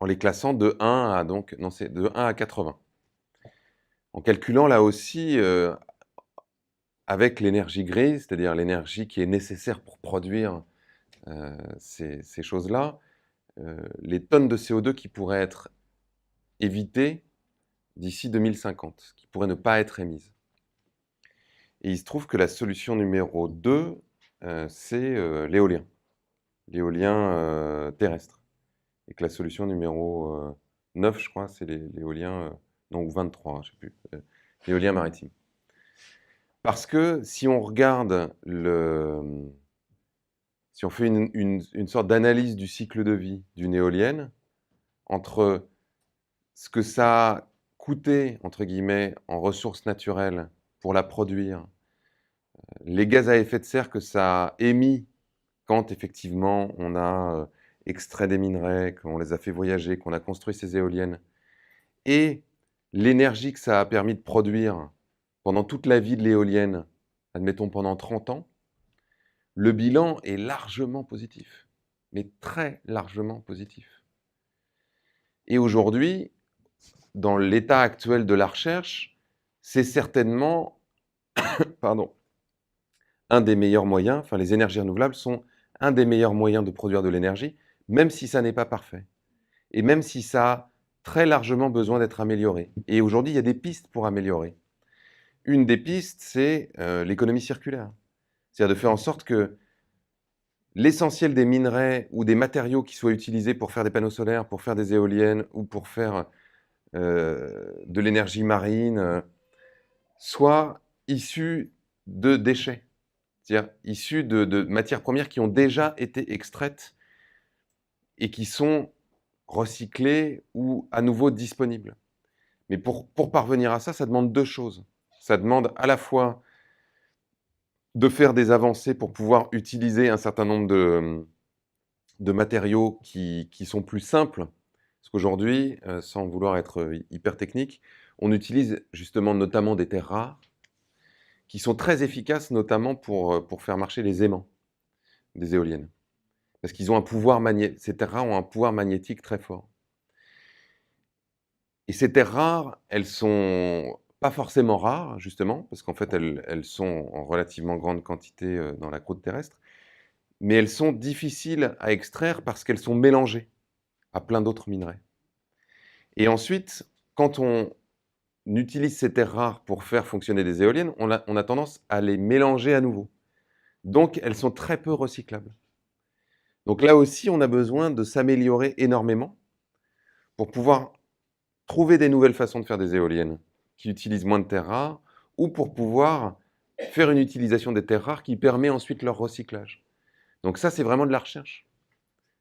les classant de 1 à, donc, non, c'est de 1 à 80. En calculant là aussi avec l'énergie grise, c'est-à-dire l'énergie qui est nécessaire pour produire ces choses-là, les tonnes de CO2 qui pourraient être évitées d'ici 2050, qui pourraient ne pas être émises. Et il se trouve que la solution numéro 2, c'est l'éolien terrestre. Et que la solution numéro 9, je crois, c'est l'éolien, non, ou 23, je ne sais plus, l'éolien maritime. Parce que si on regarde si on fait une sorte d'analyse du cycle de vie d'une éolienne, entre ce que ça a coûté, entre guillemets, en ressources naturelles pour la produire, les gaz à effet de serre que ça a émis quand effectivement on a extrait des minerais, qu'on les a fait voyager, qu'on a construit ces éoliennes, et l'énergie que ça a permis de produire pendant toute la vie de l'éolienne, admettons pendant 30 ans, le bilan est largement positif, mais très largement positif. Et aujourd'hui, dans l'état actuel de la recherche, c'est certainement un des meilleurs moyens, enfin les énergies renouvelables sont un des meilleurs moyens de produire de l'énergie, même si ça n'est pas parfait. Et même si ça a très largement besoin d'être amélioré. Et aujourd'hui, il y a des pistes pour améliorer. Une des pistes, c'est l'économie circulaire. C'est-à-dire de faire en sorte que l'essentiel des minerais ou des matériaux qui soient utilisés pour faire des panneaux solaires, pour faire des éoliennes ou pour faire de l'énergie marine, soient issus de déchets. C'est-à-dire issus de matières premières qui ont déjà été extraites et qui sont recyclées ou à nouveau disponibles. Mais pour parvenir à ça, ça demande deux choses. Ça demande à la fois de faire des avancées pour pouvoir utiliser un certain nombre de matériaux qui sont plus simples. Parce qu'aujourd'hui, sans vouloir être hyper technique, on utilise justement notamment des terres rares qui sont très efficaces, notamment pour faire marcher les aimants des éoliennes. Parce qu'ils ont un pouvoir magnétique, ces terres rares ont un pouvoir magnétique très fort. Et ces terres rares, elles sont pas forcément rares, justement, parce qu'en fait, elles sont en relativement grande quantité dans la croûte terrestre, mais elles sont difficiles à extraire parce qu'elles sont mélangées à plein d'autres minerais. Et ensuite, quand on utilise ces terres rares pour faire fonctionner des éoliennes, on a tendance à les mélanger à nouveau. Donc, elles sont très peu recyclables. Donc là aussi, on a besoin de s'améliorer énormément pour pouvoir trouver des nouvelles façons de faire des éoliennes qui utilisent moins de terres rares, ou pour pouvoir faire une utilisation des terres rares qui permet ensuite leur recyclage. Donc ça, c'est vraiment de la recherche.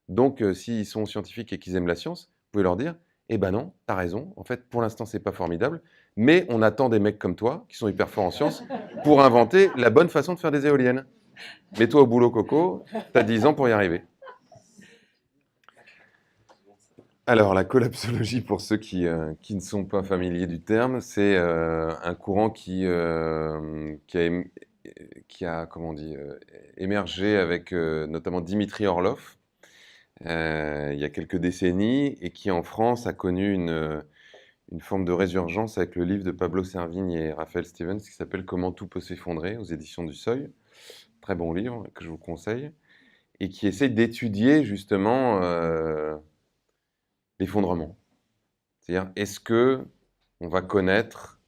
Donc s'ils sont scientifiques et qu'ils aiment la science, vous pouvez leur dire, eh ben non, t'as raison, en fait, pour l'instant, c'est pas formidable, mais on attend des mecs comme toi, qui sont hyper forts en sciences, pour inventer la bonne façon de faire des éoliennes. Mets-toi au boulot, Coco, t'as 10 ans pour y arriver. Alors, la collapsologie, pour ceux qui ne sont pas familiers du terme, c'est un courant qui a comment on dit, émergé avec notamment Dimitri Orlov il y a quelques décennies et qui, en France, a connu une forme de résurgence avec le livre de Pablo Servigne et Raphaël Stevens qui s'appelle Comment tout peut s'effondrer aux éditions du Seuil. Très bon livre que je vous conseille et qui essaye d'étudier justement l'effondrement. C'est-à-dire, est-ce que on va connaître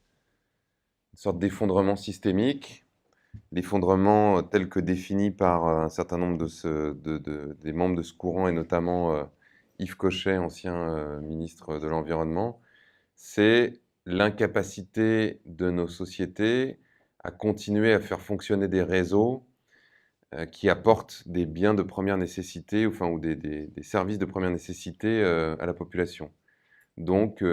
une sorte d'effondrement systémique, l'effondrement tel que défini par un certain nombre des membres de ce courant, et notamment Yves Cochet, ancien ministre de l'Environnement, c'est l'incapacité de nos sociétés à continuer à faire fonctionner des réseaux qui apportent des biens de première nécessité, enfin, ou des services de première nécessité à la population. Donc,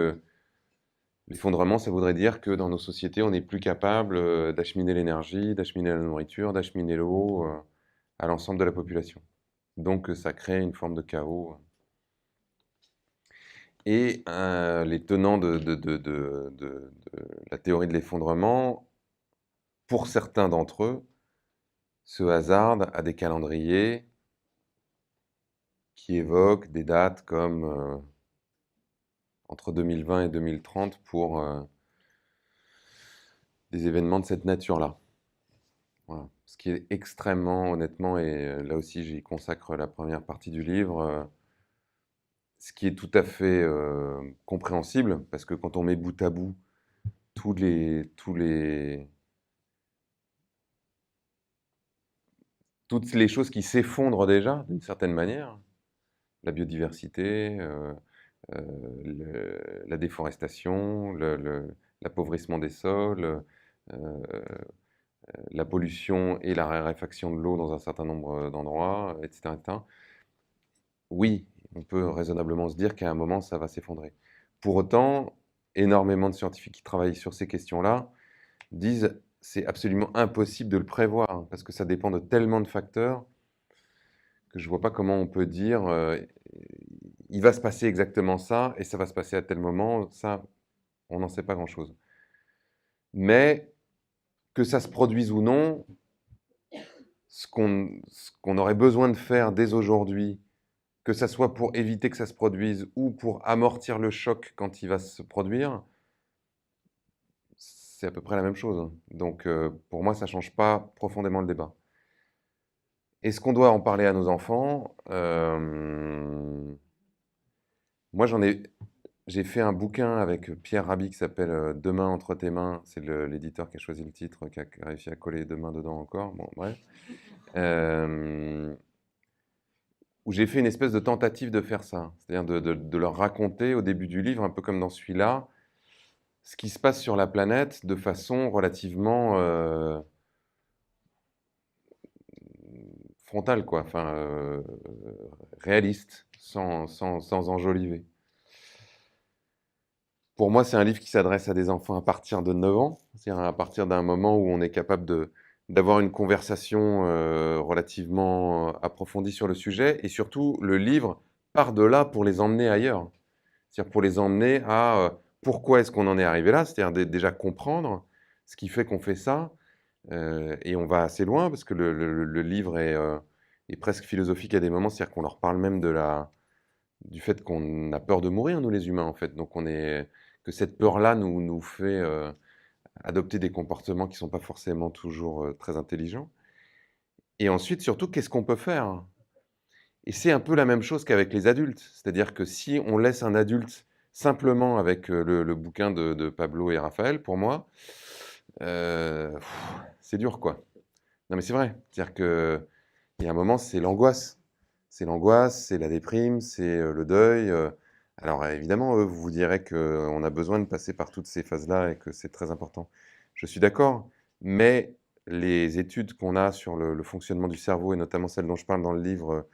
L'effondrement, ça voudrait dire que dans nos sociétés, on n'est plus capable d'acheminer l'énergie, d'acheminer la nourriture, d'acheminer l'eau à l'ensemble de la population. Donc ça crée une forme de chaos. Et les tenants de la théorie de l'effondrement, pour certains d'entre eux, se hasardent à des calendriers qui évoquent des dates comme entre 2020 et 2030 pour des événements de cette nature-là. Voilà. Ce qui est extrêmement, honnêtement, et là aussi j'y consacre la première partie du livre, ce qui est tout à fait compréhensible, parce que quand on met bout à bout toutes les choses qui s'effondrent déjà, d'une certaine manière, la biodiversité, la déforestation, l'appauvrissement des sols, la pollution et la raréfaction de l'eau dans un certain nombre d'endroits, etc., etc. Oui, on peut raisonnablement se dire qu'à un moment, ça va s'effondrer. Pour autant, énormément de scientifiques qui travaillent sur ces questions-là disent c'est absolument impossible de le prévoir, hein, parce que ça dépend de tellement de facteurs que je ne vois pas comment on peut dire il va se passer exactement ça et ça va se passer à tel moment. Ça, on n'en sait pas grand-chose. Mais que ça se produise ou non, ce qu'on aurait besoin de faire dès aujourd'hui, que ça soit pour éviter que ça se produise ou pour amortir le choc quand il va se produire, c'est à peu près la même chose, hein. Donc pour moi, ça ne change pas profondément le débat. Est-ce qu'on doit en parler à nos enfants? Moi, j'ai fait un bouquin avec Pierre Rabhi qui s'appelle Demain entre tes mains. C'est l'éditeur qui a choisi le titre, qui a réussi à coller demain dedans encore. Bon, bref. Euh, où j'ai fait une espèce de tentative de faire ça. C'est-à-dire de leur raconter au début du livre, un peu comme dans celui-là, ce qui se passe sur la planète de façon relativement frontale, quoi. Enfin, réaliste, sans enjoliver. Pour moi, c'est un livre qui s'adresse à des enfants à partir de 9 ans, c'est-à-dire à partir d'un moment où on est capable d'avoir une conversation relativement approfondie sur le sujet, et surtout, le livre part de là pour les emmener ailleurs. C'est-à-dire pour les emmener à pourquoi est-ce qu'on en est arrivé là, c'est-à-dire déjà comprendre ce qui fait qu'on fait ça, et on va assez loin, parce que le livre est presque philosophique à des moments, c'est-à-dire qu'on leur parle même du fait qu'on a peur de mourir, nous les humains, en fait. Donc que cette peur-là nous fait adopter des comportements qui ne sont pas forcément toujours très intelligents. Et ensuite, surtout, qu'est-ce qu'on peut faire? Et c'est un peu la même chose qu'avec les adultes. C'est-à-dire que si on laisse un adulte simplement avec le bouquin de Pablo et Raphaël, pour moi, c'est dur, quoi. Non, mais c'est vrai. C'est-à-dire qu'il y a un moment, c'est l'angoisse. C'est l'angoisse, c'est la déprime, c'est le deuil. Alors évidemment, eux, vous direz qu'on a besoin de passer par toutes ces phases-là et que c'est très important. Je suis d'accord, mais les études qu'on a sur le fonctionnement du cerveau, et notamment celles dont je parle dans le livre,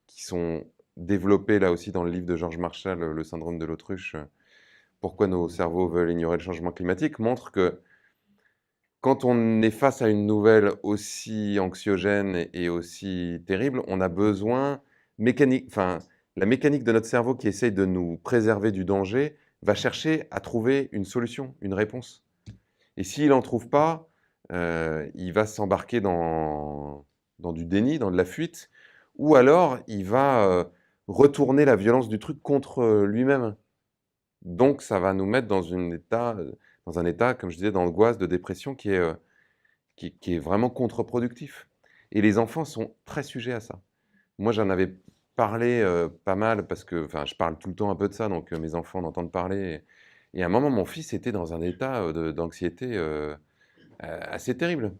qui sont développées là aussi dans le livre de George Marshall, Le syndrome de l'autruche, pourquoi nos cerveaux veulent ignorer le changement climatique, montrent que quand on est face à une nouvelle aussi anxiogène et aussi terrible, on a besoin enfin, la mécanique de notre cerveau qui essaye de nous préserver du danger va chercher à trouver une solution, une réponse. Et s'il n'en trouve pas, il va s'embarquer dans du déni, dans de la fuite, ou alors il va retourner la violence du truc contre lui-même. Donc ça va nous mettre dans un état, comme je disais, d'angoisse, de dépression qui est vraiment contre-productif. Et les enfants sont très sujets à ça. Moi, j'en avais parlé pas mal parce que, enfin, je parle tout le temps un peu de ça, donc mes enfants en entendent parler. Et à un moment, mon fils était dans un état d'anxiété assez terrible,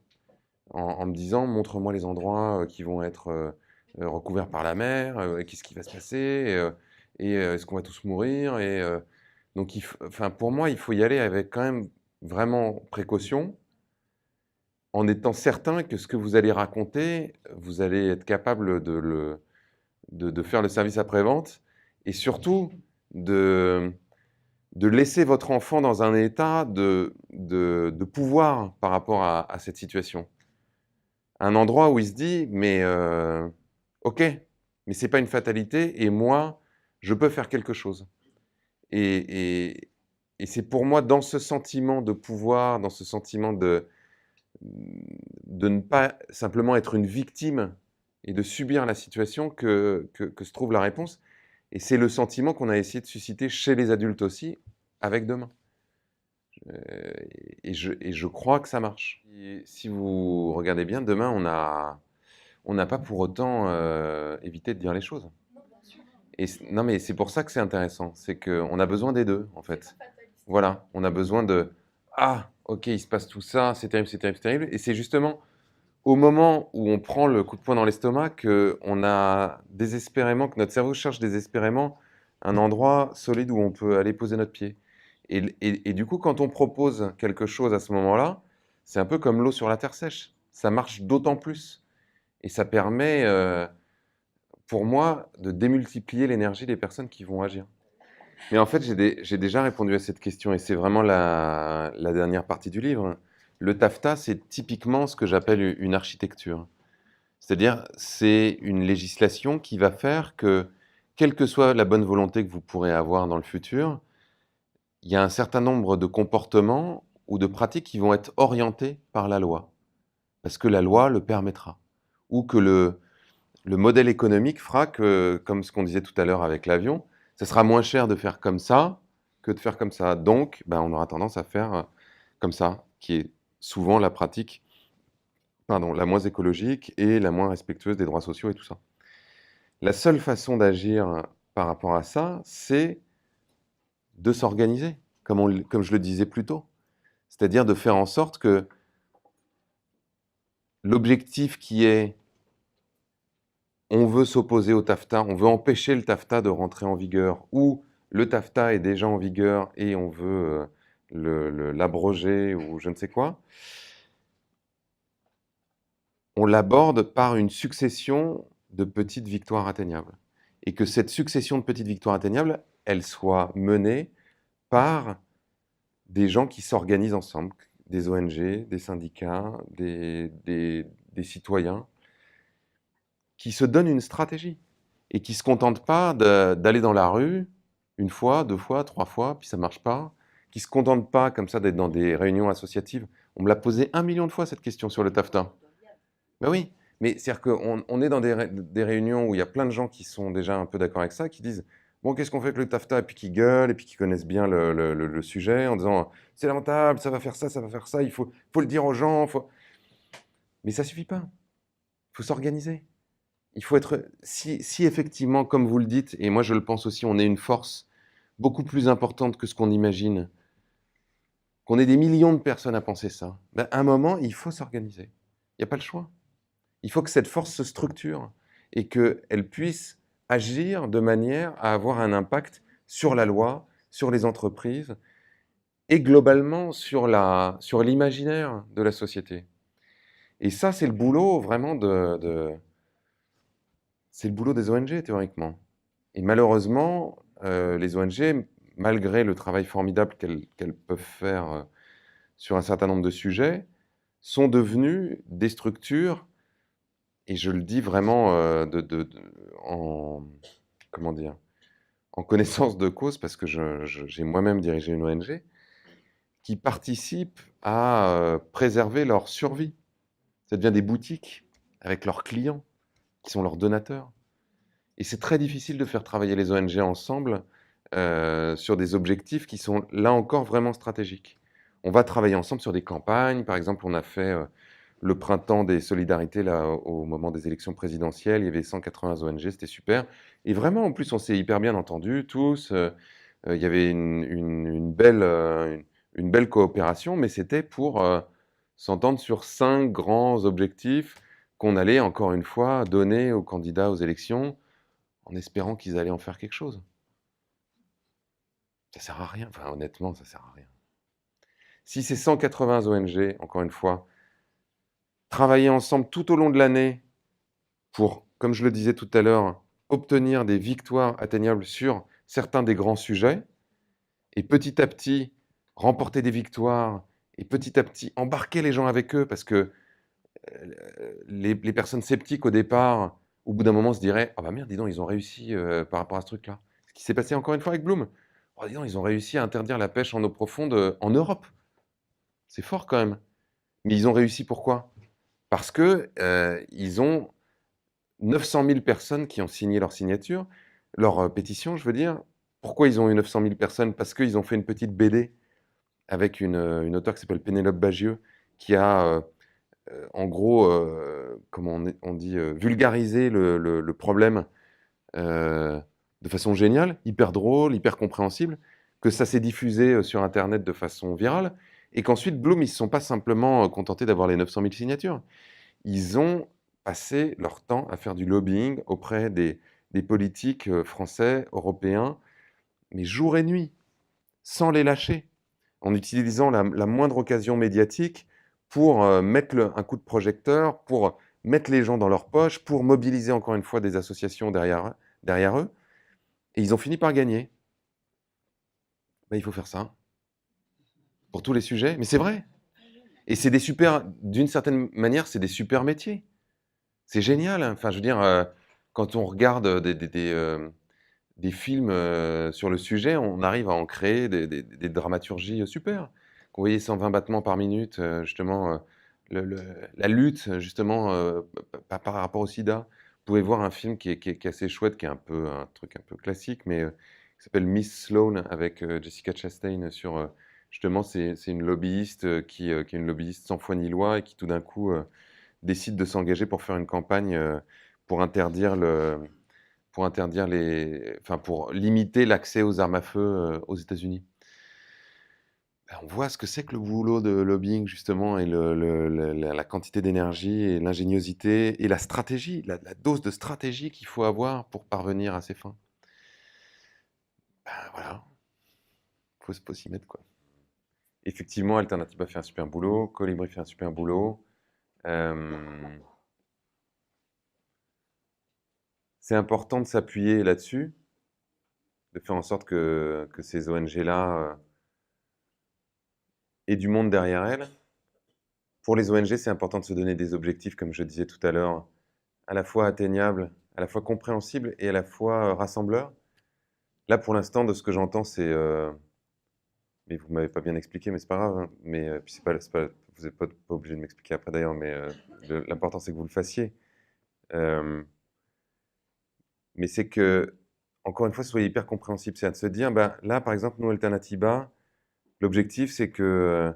en me disant, montre-moi les endroits qui vont être recouverts par la mer, qu'est-ce qui va se passer, et est-ce qu'on va tous mourir, donc, enfin, pour moi, il faut y aller avec quand même vraiment précaution, en étant certain que ce que vous allez raconter, vous allez être capable de faire le service après-vente et surtout de, de laisser votre enfant dans un état de pouvoir par rapport à cette situation. Un endroit où il se dit, mais ok, mais c'est pas une fatalité et moi, je peux faire quelque chose. Et, et, et c'est pour moi dans ce sentiment de pouvoir, dans ce sentiment de ne pas simplement être une victime et de subir la situation que se trouve la réponse. Et c'est le sentiment qu'on a essayé de susciter chez les adultes aussi, avec Demain. Et je crois que ça marche. Et si vous regardez bien, Demain, on n'a pas pour autant évité de dire les choses. Non, mais c'est pour ça que c'est intéressant. C'est qu'on a besoin des deux, en fait. Voilà, on a besoin de ah, ok, il se passe tout ça, c'est terrible, c'est terrible, c'est terrible. Et c'est justement au moment où on prend le coup de poing dans l'estomac qu'on a désespérément, que notre cerveau cherche désespérément un endroit solide où on peut aller poser notre pied. Et du coup, quand on propose quelque chose à ce moment-là, c'est un peu comme l'eau sur la terre sèche. Ça marche d'autant plus. Et ça permet, pour moi, de démultiplier l'énergie des personnes qui vont agir. Mais en fait, j'ai déjà répondu à cette question et c'est vraiment la dernière partie du livre. Le taffetas, c'est typiquement ce que j'appelle une architecture. C'est-à-dire, c'est une législation qui va faire que, quelle que soit la bonne volonté que vous pourrez avoir dans le futur, il y a un certain nombre de comportements ou de pratiques qui vont être orientés par la loi, parce que la loi le permettra, ou que le modèle économique fera que, comme ce qu'on disait tout à l'heure avec l'avion, ça sera moins cher de faire comme ça que de faire comme ça. Donc, ben, on aura tendance à faire comme ça, qui est souvent la pratique, pardon, la moins écologique et la moins respectueuse des droits sociaux et tout ça. La seule façon d'agir par rapport à ça, c'est de s'organiser, comme je le disais plus tôt. C'est-à-dire de faire en sorte que l'objectif qui est on veut s'opposer au TAFTA, on veut empêcher le TAFTA de rentrer en vigueur, ou le TAFTA est déjà en vigueur et on veut l'abroger ou je ne sais quoi, on l'aborde par une succession de petites victoires atteignables. Et que cette succession de petites victoires atteignables, elle soit menée par des gens qui s'organisent ensemble, des ONG, des syndicats, des citoyens, qui se donnent une stratégie et qui ne se contentent pas d'aller dans la rue une fois, deux fois, trois fois, puis ça ne marche pas, qui ne se contentent pas comme ça d'être dans des réunions associatives. On me l'a posé 1 million de fois cette question sur le TAFTA. Ben oui, mais c'est-à-dire qu'on est dans des réunions où il y a plein de gens qui sont déjà un peu d'accord avec ça, qui disent bon, qu'est-ce qu'on fait avec le TAFTA? Et puis qui gueulent, et puis qui connaissent bien le sujet, en disant c'est lamentable, ça va faire ça, faut le dire aux gens. Mais ça suffit pas. Il faut s'organiser. Il faut être. Si effectivement, comme vous le dites, et moi je le pense aussi, on est une force beaucoup plus importante que ce qu'on imagine, qu'on ait des millions de personnes à penser ça, ben, à un moment, il faut s'organiser. Il n'y a pas le choix. Il faut que cette force se structure et qu'elle puisse agir de manière à avoir un impact sur la loi, sur les entreprises et globalement sur l'imaginaire de la société. Et ça, c'est le boulot vraiment c'est le boulot des ONG théoriquement. Et malheureusement, les ONG, malgré le travail formidable qu'elles peuvent faire sur un certain nombre de sujets, sont devenues des structures, et je le dis vraiment en, comment dire, en connaissance de cause, parce que j'ai moi-même dirigé une ONG, qui participent à préserver leur survie. Ça devient des boutiques avec leurs clients, qui sont leurs donateurs. Et c'est très difficile de faire travailler les ONG ensemble sur des objectifs qui sont là encore vraiment stratégiques. On va travailler ensemble sur des campagnes. Par exemple, on a fait le printemps des solidarités là, au moment des élections présidentielles. Il y avait 180 ONG, c'était super. Et vraiment, en plus, on s'est hyper bien entendus tous. Il y avait une belle coopération, mais c'était pour s'entendre sur 5 grands objectifs qu'on allait, encore une fois, donner aux candidats aux élections en espérant qu'ils allaient en faire quelque chose. Ça sert à rien, enfin honnêtement, ça sert à rien. Si ces 180 ONG, encore une fois, travaillaient ensemble tout au long de l'année pour, comme je le disais tout à l'heure, obtenir des victoires atteignables sur certains des grands sujets, et petit à petit remporter des victoires et petit à petit embarquer les gens avec eux parce que les personnes sceptiques au départ, au bout d'un moment, se diraient: «Ah bah merde, dis donc, ils ont réussi par rapport à ce truc-là». Ce qui s'est passé encore une fois avec Bloom. Oh, dis donc, ils ont réussi à interdire la pêche en eau profonde en Europe. C'est fort quand même. Mais ils ont réussi pourquoi? Parce que ils ont 900 000 personnes qui ont signé leur signature, leur pétition, je veux dire. Pourquoi ils ont eu 900 000 personnes? Parce qu'ils ont fait une petite BD avec une auteure qui s'appelle Pénélope Bagieux, qui a en gros, comment on dit, vulgarisé le problème de façon géniale, hyper drôle, hyper compréhensible, que ça s'est diffusé sur Internet de façon virale, et qu'ensuite, Bloom, ils ne se sont pas simplement contentés d'avoir les 900 000 signatures. Ils ont passé leur temps à faire du lobbying auprès des politiques français, européens, mais jour et nuit, sans les lâcher, en utilisant la moindre occasion médiatique pour mettre un coup de projecteur, pour mettre les gens dans leur poche, pour mobiliser encore une fois des associations derrière eux. Et ils ont fini par gagner. Ben, il faut faire ça pour tous les sujets, mais c'est vrai. Et c'est d'une certaine manière, c'est des super métiers. C'est génial, hein. Enfin, je veux dire, quand on regarde des films sur le sujet, on arrive à en créer des dramaturgies super. Quand vous voyez 120 battements par minute, justement, la lutte, justement, par rapport au sida. Vous pouvez voir un film qui est assez chouette, qui est un truc un peu classique, mais qui s'appelle Miss Sloane avec Jessica Chastain sur, justement, c'est une lobbyiste qui est une lobbyiste sans foi ni loi et qui tout d'un coup décide de s'engager pour faire une campagne pour interdire pour limiter l'accès aux armes à feu aux États-Unis. Ben, on voit ce que c'est que le boulot de lobbying, justement, et la quantité d'énergie et l'ingéniosité et la stratégie, la dose de stratégie qu'il faut avoir pour parvenir à ses fins. Ben, voilà, faut s'y mettre, quoi. Effectivement, Alternativa fait un super boulot, Colibri fait un super boulot. C'est important de s'appuyer là-dessus, de faire en sorte que ces ONG-là aient du monde derrière elles. Pour les ONG, c'est important de se donner des objectifs, comme je disais tout à l'heure, à la fois atteignables, à la fois compréhensibles et à la fois rassembleurs. Là, pour l'instant, de ce que j'entends, mais vous m'avez pas bien expliqué, mais c'est pas grave, hein. Mais puis vous n'êtes pas obligé de m'expliquer après d'ailleurs, mais l'important c'est que vous le fassiez. Euh, mais c'est que, encore une fois, soyez hyper compréhensible. C'est à de se dire, bah, là, par exemple, nous, Alternativa, l'objectif, c'est que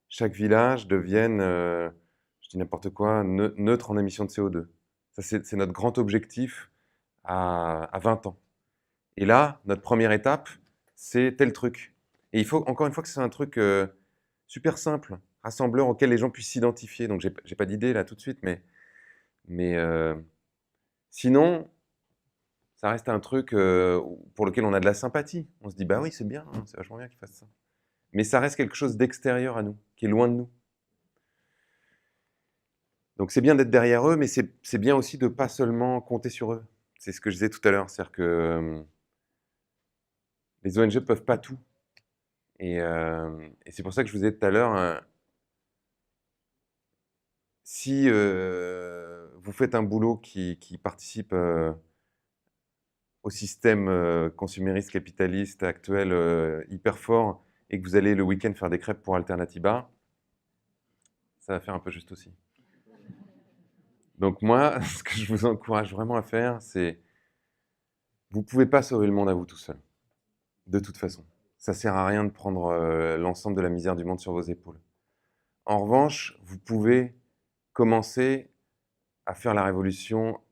chaque village devienne, je dis n'importe quoi, neutre en émissions de CO2. Ça, c'est notre grand objectif à 20 ans. Et là, notre première étape, c'est tel truc. Et il faut, encore une fois, que ce soit un truc super simple, rassembleur, auquel les gens puissent s'identifier. Donc, j'ai pas d'idée là tout de suite, mais sinon, ça reste un truc pour lequel on a de la sympathie. On se dit, bah oui, c'est bien, hein, c'est vachement bien qu'ils fassent ça. Mais ça reste quelque chose d'extérieur à nous, qui est loin de nous. Donc c'est bien d'être derrière eux, mais c'est bien aussi de pas seulement compter sur eux. C'est ce que je disais tout à l'heure, c'est-à-dire que les ONG ne peuvent pas tout. Et c'est pour ça que je vous disais tout à l'heure, si vous faites un boulot qui participe au système consumériste capitaliste actuel hyper fort, et que vous allez le week-end faire des crêpes pour Alternativa, ça va faire un peu juste aussi. Donc moi, ce que je vous encourage vraiment à faire, c'est vous ne pouvez pas sauver le monde à vous tout seul, de toute façon. Ça ne sert à rien de prendre l'ensemble de la misère du monde sur vos épaules. En revanche, vous pouvez commencer à faire la révolution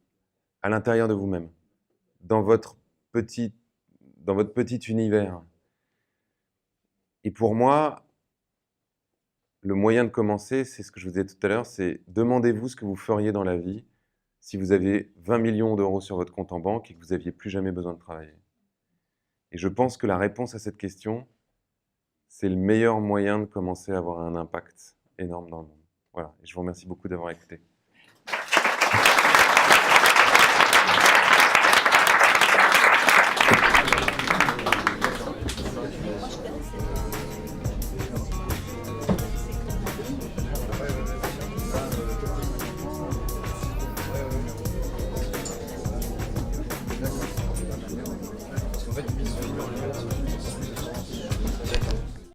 à l'intérieur de vous-même, dans votre petit, dans votre petit univers. Et pour moi, le moyen de commencer, c'est ce que je vous disais tout à l'heure, c'est demandez-vous ce que vous feriez dans la vie si vous avez 20 millions d'euros sur votre compte en banque et que vous n'aviez plus jamais besoin de travailler. Et je pense que la réponse à cette question, c'est le meilleur moyen de commencer à avoir un impact énorme dans le monde. Voilà, et je vous remercie beaucoup d'avoir écouté. fait, ils